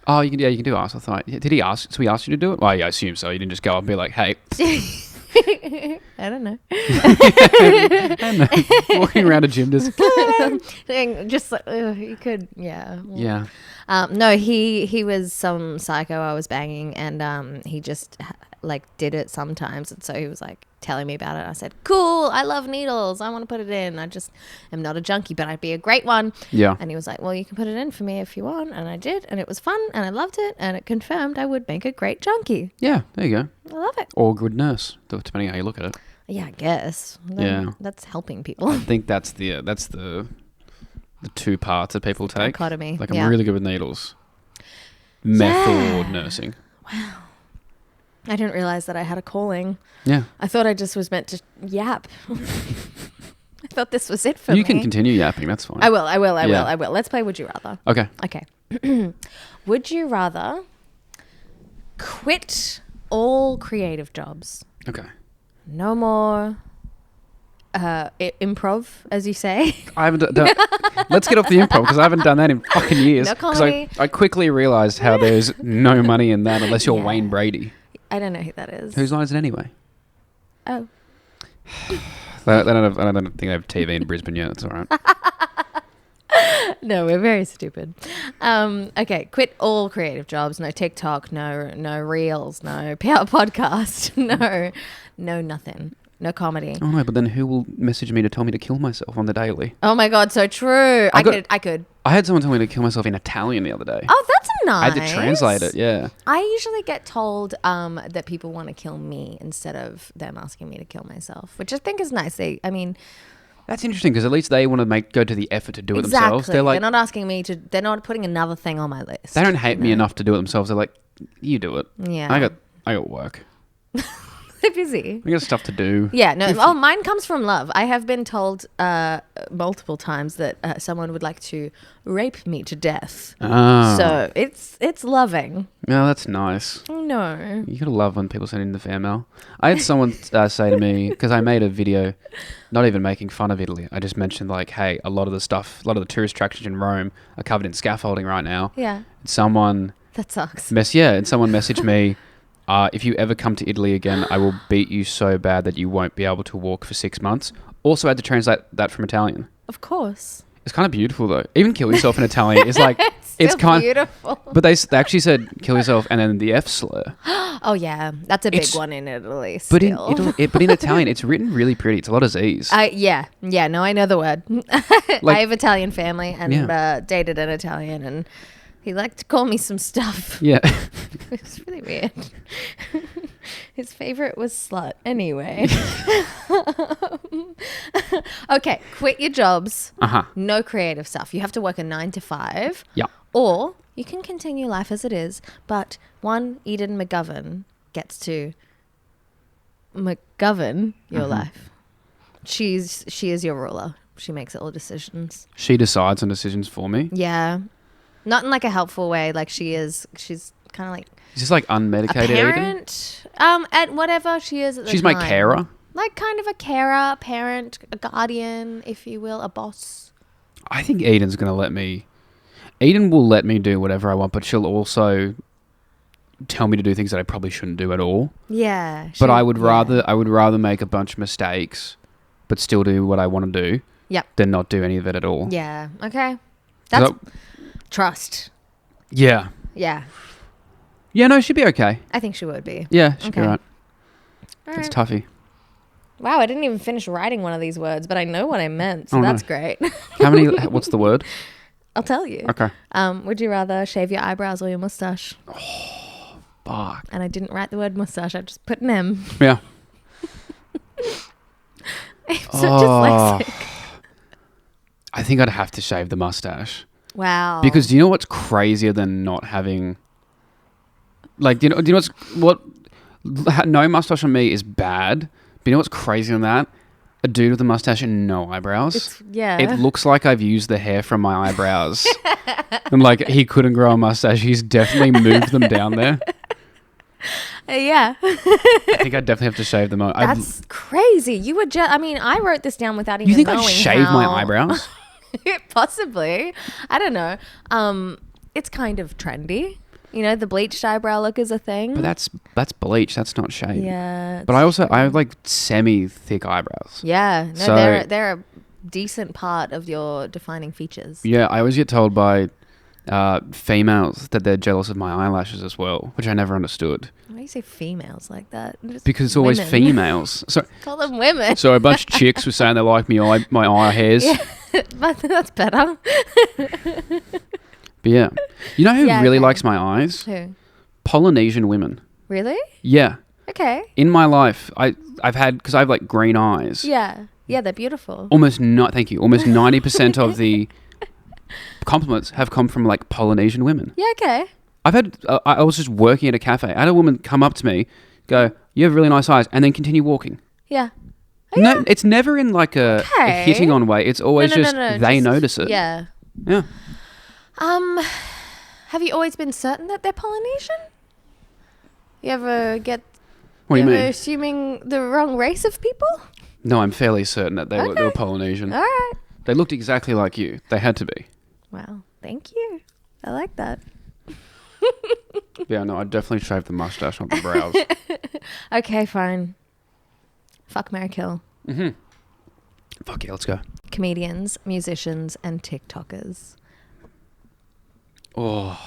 Oh, you can do ass. I thought. Did he ask? So he asked you to do it? Well, yeah, I assume so. You didn't just go up and be like, hey. I don't know. Walking around a gym just. Just like, you could, yeah. Yeah. No, he was some psycho I was banging, and he just like did it sometimes, and so he was like telling me about it. I said, cool, I love needles, I want to put it in. I just am not a junkie, but I'd be a great one. Yeah. And he was like, well, you can put it in for me if you want. And I did, and it was fun, and I loved it, and it confirmed I would make a great junkie. Yeah, there you go. I love it. Or a good nurse, depending on how you look at it. Yeah, I guess. That's helping people. I think that's the two parts that people take. Dichotomy. Like, I'm really good with needles. Meth or nursing. Wow. I didn't realize that I had a calling. Yeah. I thought I just was meant to yap. I thought this was it for me. You can continue yapping. That's fine. I will. Let's play Would You Rather. Okay. Would you rather quit all creative jobs? Okay. No more improv, as you say. I haven't done. Let's get off the improv because I haven't done that in fucking years. No comedy. I quickly realised how there's no money in that unless you're Wayne Brady. I don't know who that is. Whose line is it anyway? Oh. I don't think they have TV in Brisbane yet. That's all right. No, we're very stupid. Okay, quit all creative jobs. No TikTok, no reels, no podcast, no nothing. No comedy. Oh no, but then who will message me to tell me to kill myself on the daily? Oh my God, so true. I could. I had someone tell me to kill myself in Italian the other day. Oh, that's nice. I had to translate it, yeah. I usually get told that people want to kill me instead of them asking me to kill myself, which I think is nice. That's interesting because at least they want to go to the effort to do it themselves. They're not asking me to. They're not putting another thing on my list. They don't hate me enough to do it themselves. They're like, you do it. Yeah. I got work. They're busy. I got stuff to do. Yeah, no. Mine comes from love. I have been told multiple times that someone would like to rape me to death. Oh. So it's loving. No, that's nice. No. You gotta love when people send in the fan mail. I had someone say to me, because I made a video, not even making fun of Italy. I just mentioned like, hey, a lot of the tourist attractions in Rome are covered in scaffolding right now. Yeah. That sucks. And someone messaged me, if you ever come to Italy again, I will beat you so bad that you won't be able to walk for 6 months. Also had to translate that from Italian. Of course. It's kind of beautiful though. Even kill yourself in Italian is like it's kind beautiful. But they actually said kill yourself and then the F slur. Oh yeah, that's a big one in Italy. But in Italian, it's written really pretty. It's a lot of Z's. Yeah. No, I know the word. I have Italian family and dated an Italian, and he liked to call me some stuff. Yeah. It was really weird. His favorite was slut. Anyway. Okay, quit your jobs. No creative stuff. You have to work a 9 to 5. Yeah. Or you can continue life as it is, but one Eden McGovern gets to McGovern your life. She is your ruler. She makes all decisions. She decides on decisions for me. Yeah. Not in like a helpful way. Like she's kind of like... Is this like unmedicated a parent? At whatever she is at the She's time. my carer? Like kind of a carer, parent, a guardian, if you will, a boss. I think Eden's going to let me... Eden will let me do whatever I want, but she'll also tell me to do things that I probably shouldn't do at all. Yeah. But I would rather make a bunch of mistakes, but still do what I want to do. Yep. Than not do any of it at all. Yeah. Okay. That's trust. Yeah. Yeah. Yeah, no, she'd be okay. I think she would be. Yeah, she'd be right. Right. It's toughy. Wow, I didn't even finish writing one of these words, but I know what I meant, so that's great. What's the word? I'll tell you. Okay. Would you rather shave your eyebrows or your mustache? Oh, fuck. And I didn't write the word mustache, I just put an M. Yeah. I'm so dyslexic. I think I'd have to shave the mustache. Wow. Because do you know what's crazier than not having... Like, do you know what... No mustache on me is bad. But you know what's crazier than that? A dude with a mustache and no eyebrows. It looks like I've used the hair from my eyebrows. And like, he couldn't grow a mustache. He's definitely moved them down there. Yeah. I think I definitely have to shave them. That's crazy. You were just, I mean, I wrote this down without even You think knowing I'd shave how... my eyebrows? Possibly. I don't know. It's kind of trendy. You know, the bleached eyebrow look is a thing. But that's bleach. That's not shave. Yeah. But I have like semi-thick eyebrows. Yeah. No, So- they're a decent part of your defining features. Yeah, I always get told by females that they're jealous of my eyelashes as well, which I never understood. Why do you say females like that? Just Because it's always women. females. So Call them women. so a bunch of chicks were saying they like my eye hairs. Yeah. But that's better. But yeah. You know who Yeah, really okay. likes my eyes? Who? Polynesian women. Really? Yeah. Okay. In my life, I've had, because I have like green eyes. Yeah. Yeah, they're beautiful. Thank you. Almost 90% of the compliments have come from like Polynesian women. Yeah, okay. I've had, I was just working at a cafe. I had a woman come up to me, go, "You have really nice eyes," and then continue walking. Yeah. Oh, No, it's never in like a Okay. hitting on way. It's always No, just they notice it. Yeah. Yeah. Have you always been certain that they're Polynesian? You ever get What do you ever mean? assuming the wrong race of people? No, I'm fairly certain that they were Okay. Polynesian. All right. They looked exactly like you. They had to be. Wow. Thank you. I like that. Yeah, no, I'd definitely shave the mustache, not the brows. Okay, fine. Fuck, marry, kill. Fuck yeah, let's go. Comedians, musicians, and TikTokers. Oh.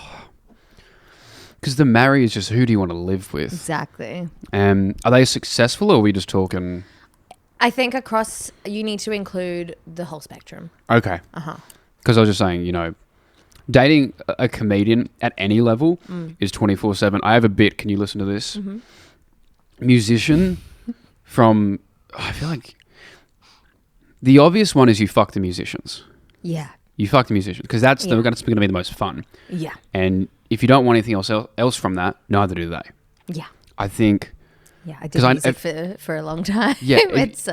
Because the marry is just who do you want to live with? Exactly. Are they successful or are we just talking? I think across, you need to include the whole spectrum. Okay. Uh-huh. Because I was just saying, you know, dating a comedian at any level is 24/7. I have a bit. Can you listen to this? Musician from, I feel like the obvious one is you fuck the musicians. Yeah. You fuck the musicians because that's going to be the most fun. Yeah. And if you don't want anything else from that, neither do they. Yeah. I think Yeah, I did 'Cause music for a long time. Yeah, It's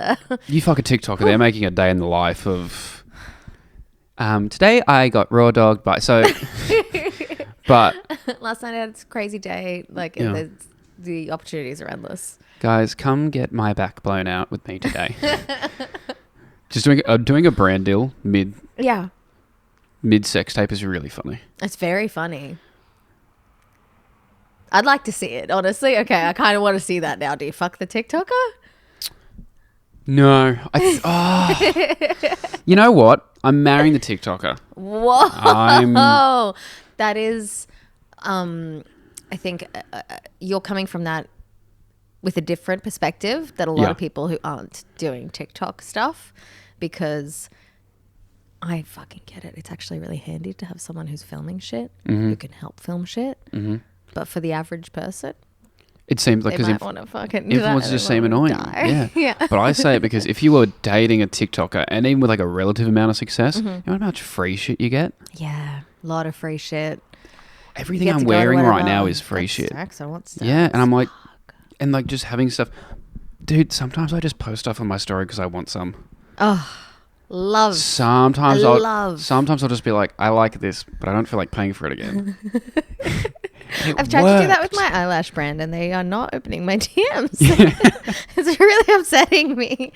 you fuck a TikToker, they're making a day in the life of. Today I got raw dogged by but last night I had this crazy day. Like Yeah. the opportunities are endless. guys, come get my back blown out with me today. Just doing a brand deal mid sex tape is really funny. It's very funny. I'd like to see it, honestly. Okay, I kind of want to see that now. Do you fuck the TikToker? No, you know what? I'm marrying the TikToker. Whoa, that is, I think you're coming from that with a different perspective that a lot Yeah. of people who aren't doing TikTok stuff, because I fucking get it. It's actually really handy to have someone who's filming shit who can help film shit. Mm-hmm. But for the average person, It seems like they because might want to fucking do that. influencers just seem annoying. Die. Yeah. But I say it because if you were dating a TikToker and even with like a relative amount of success, Mm-hmm. you know how much free shit you get? Yeah, a lot of free shit. Everything You get I'm to go to wearing right whatever. now is free Got shit. Stacks, I want stacks. Yeah, and I'm like, and like just having stuff. Dude, sometimes I just post stuff on my story because I want some. Love. Sometimes Love. Sometimes I'll just be like, I like this, but I don't feel like paying for it again. I've tried to do that with my eyelash brand, and they are not opening my DMs. It's really upsetting me.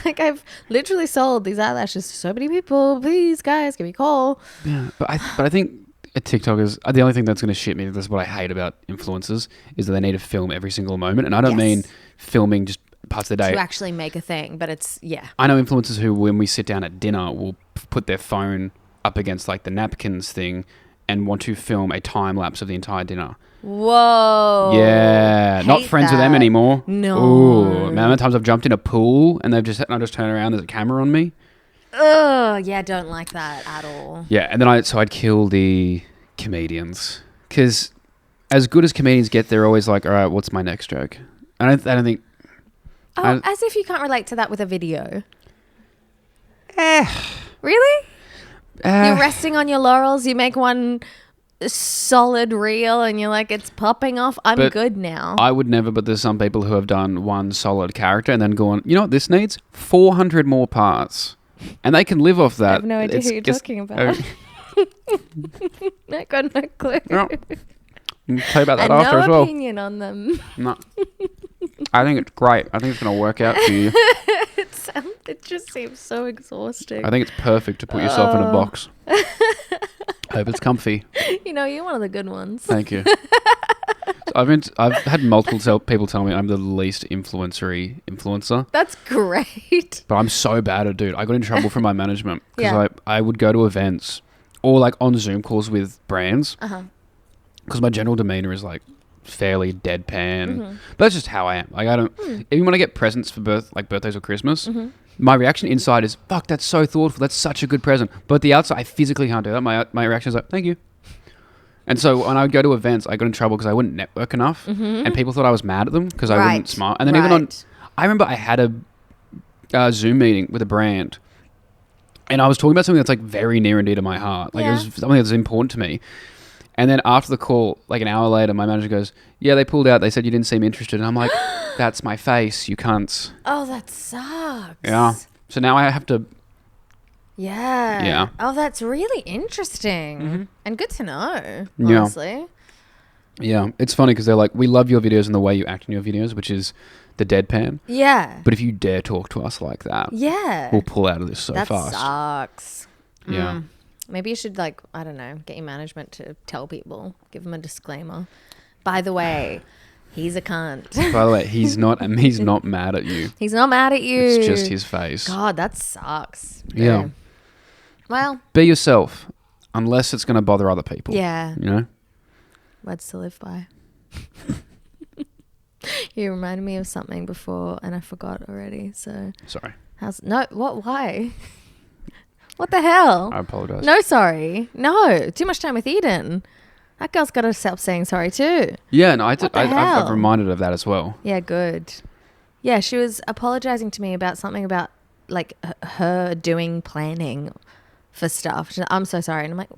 Like, I've literally sold these eyelashes to so many people. Please, guys, give me a call. Yeah, but I think a TikTokers, the only thing that's going to shit me, this is what I hate about influencers, is that they need to film every single moment. And I don't Yes. mean filming just parts of the day. To actually make a thing, but it's, yeah. I know influencers who, when we sit down at dinner, will put their phone up against like the napkins thing and want to film a time lapse of the entire dinner. Whoa. Yeah, not Hate friends with them that. anymore. No. Ooh, man, how many times I've jumped in a pool and I just turn around, there's a camera on me. Ugh, yeah, don't like that at all. Yeah, and then I'd kill the comedians because as good as comedians get, they're always like, all right, what's my next joke? I don't think. Oh, as if you can't relate to that with a video. Really? You're resting on your laurels. You make one solid reel and you're like, it's popping off. I'm But good now. I would never, but there's some people who have done one solid character and then gone, you know what this needs? 400 more parts. And they can live off that. I have no idea who you're talking about. I got no clue. Yeah. I'll tell you about that And after no as well. opinion on them. No. I think it's great. I think it's going to work out for you. It just seems so exhausting. I think it's perfect to put yourself in a box. Hope it's comfy. You know, you're one of the good ones. Thank you. I've had multiple people tell me I'm the least influencer. That's great. But I'm so bad at it, dude. I got in trouble from my management because Yeah. I would go to events or like on Zoom calls with brands because my general demeanor is like fairly deadpan. But that's just how I am. Like I don't. Even when I get presents for birthdays or Christmas, my reaction inside is fuck. That's so thoughtful. That's such a good present. But the outside, I physically can't do that. My reaction is like thank you. And so when I would go to events, I got in trouble because I wouldn't network enough, and people thought I was mad at them because I wouldn't smile. And then even I remember I had a Zoom meeting with a brand, and I was talking about something that's like very near and dear to my heart. Like it was something that's important to me. And then after the call, like an hour later, my manager goes, "Yeah, they pulled out. They said you didn't seem interested." And I'm like, "That's my face, you cunts." Oh, that sucks. Yeah. So now I have to. Yeah. Yeah. Oh, that's really interesting and good to know. Honestly. Yeah, it's funny because they're like, "We love your videos and the way you act in your videos," which is the deadpan. Yeah. But if you dare talk to us like that, we'll pull out of this so that fast. That sucks. Yeah. Maybe you should I don't know, get your management to tell people, give them a disclaimer. By the way, he's a cunt. By the way, he's not mad at you. He's not mad at you. It's just his face. God, that sucks. Yeah. Well, be yourself, unless it's going to bother other people. Yeah. You know? Words to live by. You reminded me of something before and I forgot already. So sorry. Why? What the hell? I apologize. No, sorry. No, too much time with Eden. That girl's got to stop saying sorry too. Yeah, no, I've reminded of that as well. Yeah, good. Yeah, she was apologizing to me about something about like her doing planning for stuff. She's like, I'm so sorry. And I'm like,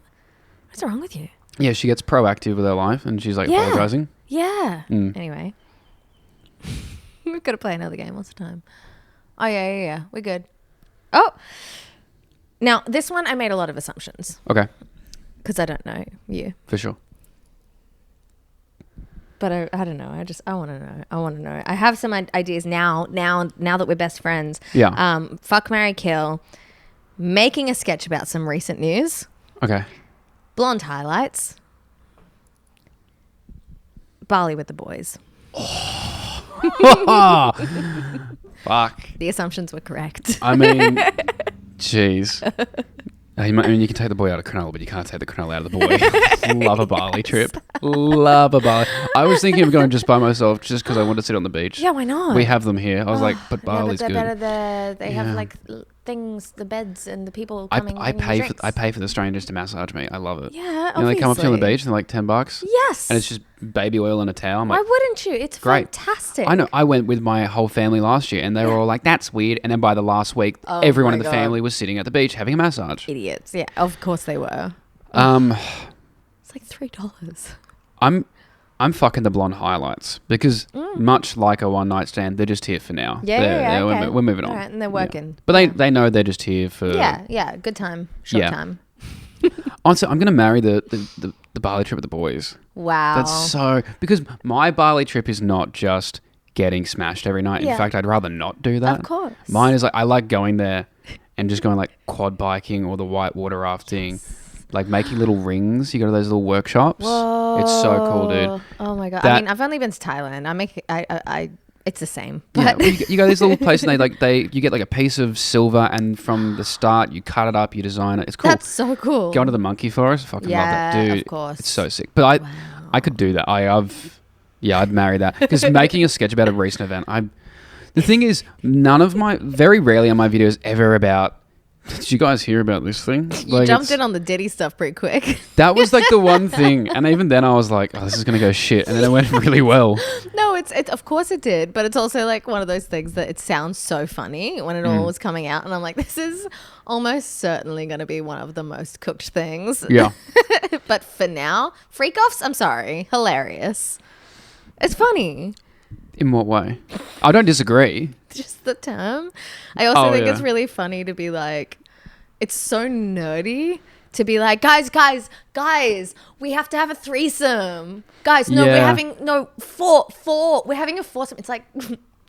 what's wrong with you? Yeah, she gets proactive with her life and she's like apologizing. Yeah. Anyway. We've got to play another game. What's the time? Oh, yeah. We're good. Oh. Now, this one I made a lot of assumptions. Okay. Because I don't know you. For sure. But I don't know. I want to know. I have some ideas now that we're best friends. Yeah. Fuck, marry, kill. Making a sketch about some recent news. Okay. Blonde highlights. Bali with the boys. Fuck. The assumptions were correct. I mean, jeez. I mean, you can take the boy out of Crenulla, but you can't take the Crenulla out of the boy. Love a Bali trip. Love a Bali. I was thinking of going just by myself just because I wanted to sit on the beach. Yeah, why not? We have them here. I was like, but Bali's they're good. better there. They have like things, the beds and the people coming. I pay for the strangers to massage me. I love it. Yeah, they come up to you on the beach and they're like $10. Yes. And it's just baby oil and a towel. I'm like, why wouldn't you? It's great. Fantastic. I know. I went with my whole family last year and they were all like, that's weird. And then by the last week, everyone in the family was sitting at the beach having a massage. Idiots. Yeah, of course they were. It's like $3. I'm fucking the blonde highlights because much like a one night stand, they're just here for now. Yeah, okay. We're moving on. All right, and they're working. Yeah. But they know they're just here for... Yeah, good time, short time. Honestly, I'm going to marry the Bali trip with the boys. Wow. That's so... Because my Bali trip is not just getting smashed every night. Yeah. In fact, I'd rather not do that. Of course. Mine is like, I like going there and just going like quad biking or the whitewater rafting. Yes. Like making little rings. You go to those little workshops. Whoa. It's so cool, dude. Oh my God. I mean, I've only been to Thailand. It's the same. But yeah, well, you go to these little places and you get like a piece of silver and from the start you cut it up, you design it. It's cool. That's so cool. Go into the monkey forest. Fucking love it. Dude, of course. It's so sick. But I could do that. I'd marry that. Because making a sketch about a recent event, the thing is, very rarely are my videos ever about, did you guys hear about this thing? You jumped in on the Diddy stuff pretty quick. That was like the one thing. And even then I was like, oh, this is going to go shit. And then it went really well. No, it's of course it did. But it's also like one of those things that it sounds so funny when it all was coming out. And I'm like, this is almost certainly going to be one of the most cooked things. Yeah. But for now, freak-offs, I'm sorry, hilarious. It's funny. In what way? I don't disagree. Just the term. I also think it's really funny to be like, it's so nerdy to be like, guys, we have to have a threesome. Guys, no, we're having four. We're having a foursome. It's like,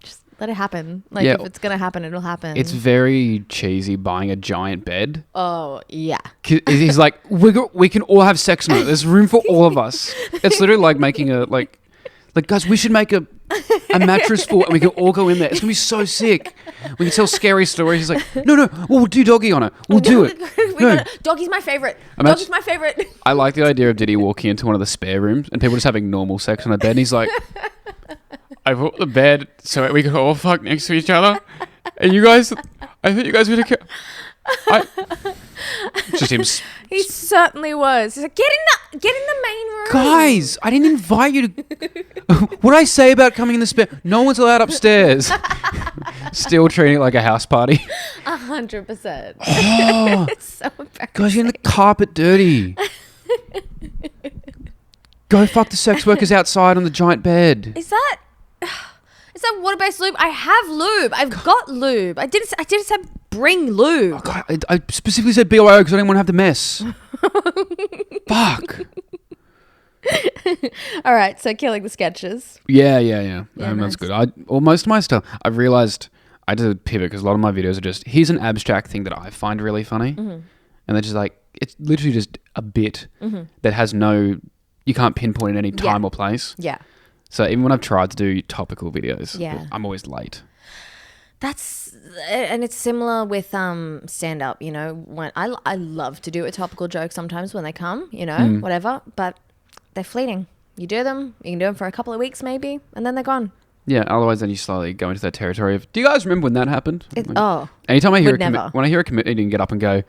just let it happen. Like, if it's gonna happen, it'll happen. It's very cheesy buying a giant bed. Oh yeah. He's like, we can all have sex on it. There's room for all of us. It's literally like making a like guys, we should make a mattress for, and we can all go in there. It's gonna be so sick. We can tell scary stories. He's like, no, we'll do doggy on it. We'll do it. Doggy's my favorite. Doggy's my favorite. I like the idea of Diddy walking into one of the spare rooms and people just having normal sex on a bed. And he's like, I brought the bed so we could all fuck next to each other. And you guys, I think you guys would have. Just him. He certainly was. He's like, get in the main room. Guys, I didn't invite you to. What did I say about coming in the spare? No one's allowed upstairs. Still treating it like a house party. 100%. Oh, It's so embarrassing. guys, you're getting the carpet dirty. Go fuck the sex workers outside on the giant bed. Is that water-based lube? I have lube. I've got lube. I didn't say bring lube. Oh, God, I specifically said BYO because I didn't want to have the mess. Fuck. All right, so killing the sketches. Yeah. That's nice. good. Most of my stuff, I realized I did a pivot because a lot of my videos are just, here's an abstract thing that I find really funny. Mm-hmm. And they're just like, it's literally just a bit that has you can't pinpoint in any time or place. Yeah. So even when I've tried to do topical videos, I'm always late. And it's similar with stand-up, you know, when I love to do a topical joke sometimes when they come, you know, whatever, but they're fleeting. You do them, you can do them for a couple of weeks maybe, and then they're gone. Yeah, otherwise then you slowly go into that territory of, do you guys remember when that happened? Anytime I hear when I hear a comedian get up and go,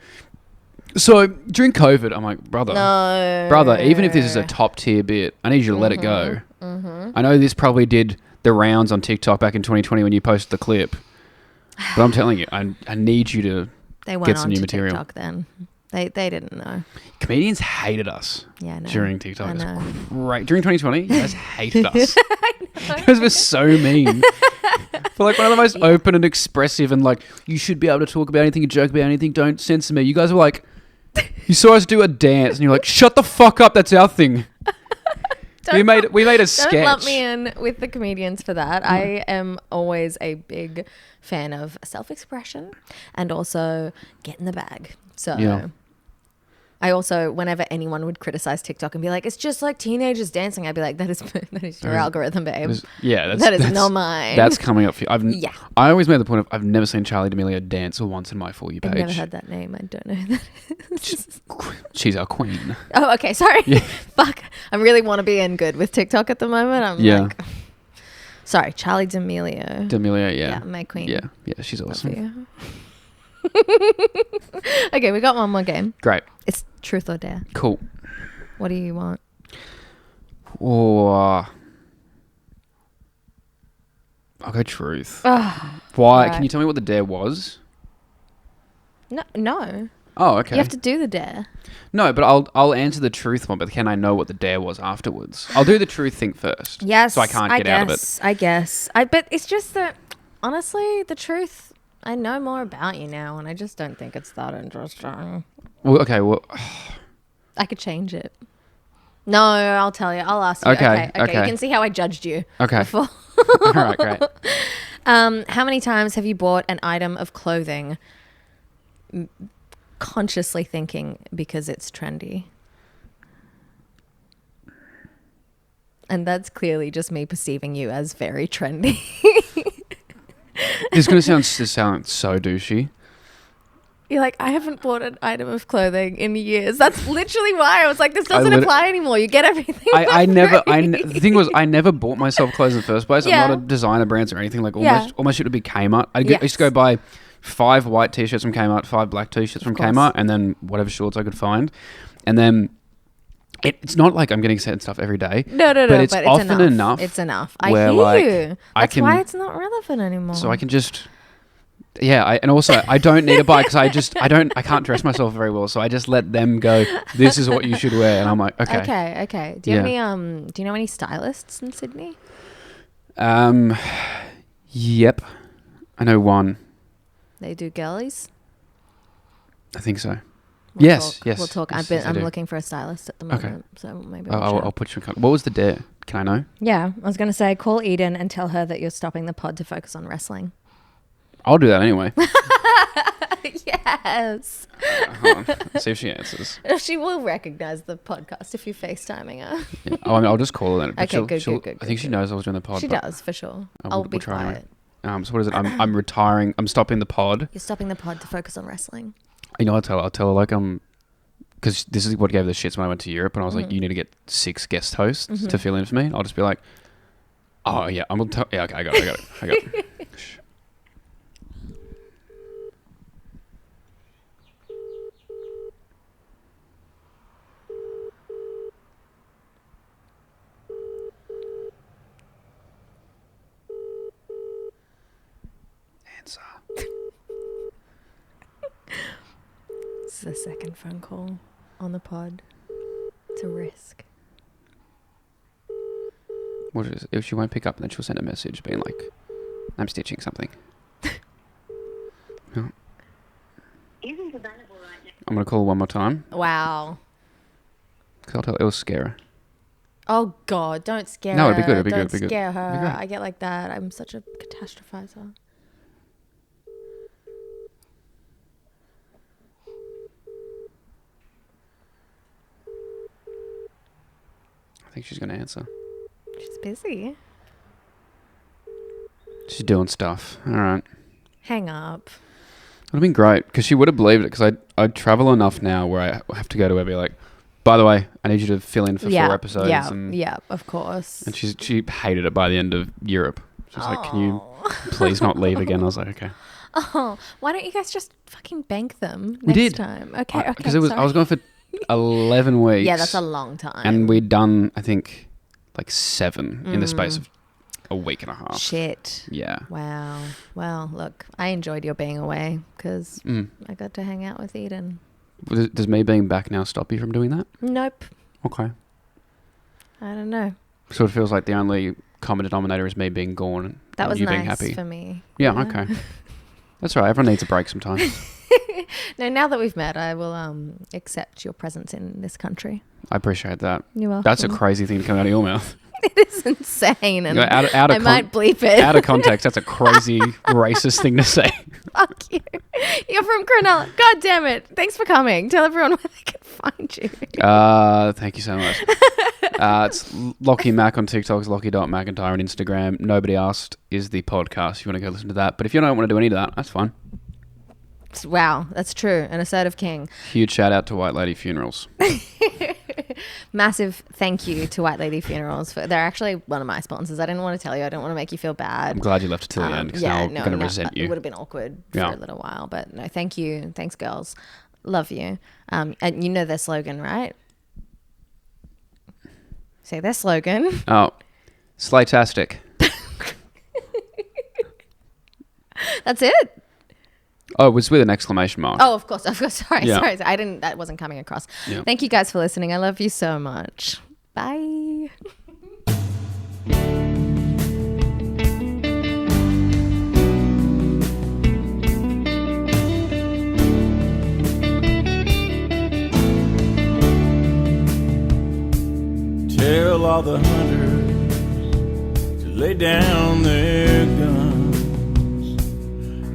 so during COVID, I'm like, brother, even if this is a top tier bit, I need you to let it go. Mm-hmm. I know this probably did the rounds on TikTok back in 2020 when you posted the clip, but I'm telling you, I need you to get some new material. TikTok then. They didn't know. Comedians hated us during TikTok. I know. It's great. During 2020, you guys hated us. You guys were so mean. For like one of the most open and expressive and like, you should be able to talk about anything, joke about anything, don't censor me. You guys were like, you saw us do a dance and you're like, shut the fuck up, that's our thing. We made a sketch. Don't lump me in with the comedians for that. I am always a big fan of self-expression and also get in the bag. So I also, whenever anyone would criticize TikTok and be like, it's just like teenagers dancing, I'd be like, that is your algorithm, babe. That is not mine. That's coming up for you. I always made the point of, I've never seen Charli D'Amelio dance once in my For You page. I've never heard that name. I don't know who that is. She's our queen. Oh, okay. Sorry. Yeah. Fuck. I really want to be in good with TikTok at the moment. I'm like, sorry, Charli D'Amelio. Yeah, my queen. Yeah, she's awesome. Okay, we got one more game. Great. It's truth or dare. Cool. What do you want? I'll go truth. Why? Right. Can you tell me what the dare was? No. Oh, okay. You have to do the dare. No, but I'll answer the truth one, but can I know what the dare was afterwards? I'll do the truth thing first. Yes. So I can't get out of it. I guess. But it's just that, honestly, the truth, I know more about you now, and I just don't think it's that interesting. Well, okay, I could change it. No, I'll tell you. I'll ask you. Okay. You can see how I judged you. Okay. Before. All right, great. How many times have you bought an item of clothing consciously thinking because it's trendy? And that's clearly just me perceiving you as very trendy. This is going to sound so douchey. You're like, I haven't bought an item of clothing in years. That's literally why I was like, this doesn't apply anymore. You get everything. The thing was, I never bought myself clothes in the first place. I'm not a designer brands or anything. Like all my shit would be Kmart. I used to go buy 5 white t-shirts from Kmart, 5 black t-shirts from Kmart, and then whatever shorts I could find. And then it's not like I'm getting sent stuff every day. No, but it's often enough. It's enough. I hear you. That's why it's not relevant anymore. So I can just... Yeah, and also I don't need a bike because I can't dress myself very well, so I just let them go, this is what you should wear, and I'm like, okay. Okay. Do you have any do you know any stylists in Sydney? Yep. I know one. They do girlies? I think so. Yes. We'll talk. Yes, I'm I do. looking for a stylist at the moment, so maybe I'll put you in contact. What was the dare? Can I know? Yeah, I was going to say call Eden and tell her that you're stopping the pod to focus on wrestling. I'll do that anyway. Yes. Hold on. See if she answers. She will recognize the podcast if you're FaceTiming her. Yeah. Oh, I mean, I'll just call her then. But Okay, good. I think she knows I was doing the pod. She but, does, for sure. we'll Be try quiet. anyway. So what is it? I'm retiring. I'm stopping the pod. You're stopping the pod to focus on wrestling. You know, I'll tell her like because this is what gave the shits when I went to Europe, and I was like, you need to get 6 guest hosts to fill in for me. I'll just be like, oh yeah, I'm gonna yeah, okay, I got it. Shh. Answer. This is the second phone call on the pod. It's a risk. What is it? If she won't pick up, then she'll send a message being like, I'm stitching something. No. I'm going to call her one more time. Wow. Because I'll tell her it'll scare her. Oh, God, don't scare her. No, it'd be good, it'd be Don't good, it'd be good. scare It'd be her. great. I get like that. I'm such a catastrophizer. I think she's going to answer. She's busy. She's doing stuff. All right. Hang up. It would have been great because she would have believed it because I travel enough now where I have to go to her and be like, by the way, I need you to fill in for 4 episodes. Yeah, of course. And she hated it by the end of Europe. She was like, can you please not leave again? I was like, okay. Oh, why don't you guys just fucking bank them We next did. time? Okay, Because I was going for 11 weeks. Yeah, that's a long time. And we'd done, I think, like 7 in the space of a week and a half. Shit. Yeah. Wow. Well, look, I enjoyed your being away because I got to hang out with Eden. Does me being back now stop you from doing that? Nope. Okay. I don't know. So it feels like the only common denominator is me being gone That and was you nice being happy. for me. Yeah, okay. That's right. Everyone needs a break sometimes. No, now that we've met, I will accept your presence in this country. I appreciate that. You're welcome. That's a crazy thing to come out of your mouth. It is insane, and Out I might bleep it. Out of context, that's a crazy racist thing to say. Fuck you. You're from Crenulla. God damn it. Thanks for coming. Tell everyone where they can find you. Thank you so much. It's Lachy Mac on TikTok, Lachy.McIntyre on Instagram. Nobody Asked is the podcast. If you want to go listen to that. But if you don't want to do any of that, that's fine. Wow, that's true. An assertive king. Huge shout out to White Lady Funerals. Massive thank you to White Lady Funerals. They're actually one of my sponsors. I didn't want to tell you. I didn't want to make you feel bad. I'm glad you left it till the end because now I'm going to resent you. It would have been awkward for a little while. But no, thank you. Thanks, girls. Love you. And you know their slogan, right? Say their slogan. Oh, Slaytastic. That's it? Oh, it was with an exclamation mark. Oh, of course. Sorry. Yeah. Sorry. That wasn't coming across. Yeah. Thank you guys for listening. I love you so much. Bye. Tell all the hunters to lay down their guns.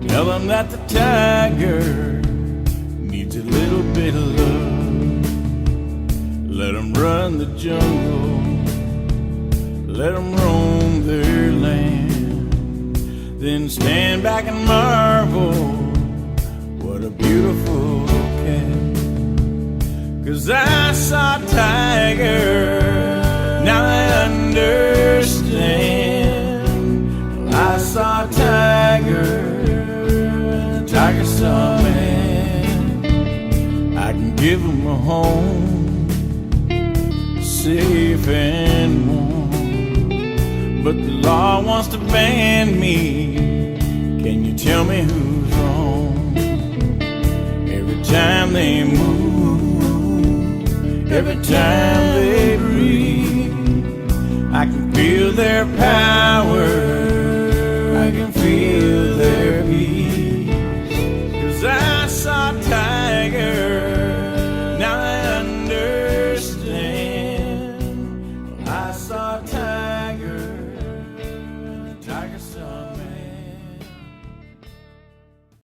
Tell them that the tiger needs a little bit of love. Let them run the jungle. Let them roam their land. Then stand back and marvel, what a beautiful cat. 'Cause I saw a tiger, now I understand. I saw a tiger, the tiger saw a man. I can give him a home, safe and warm. But the law wants to ban me. Can you tell me who's wrong? Every time they move, every time they breathe, I can feel their power.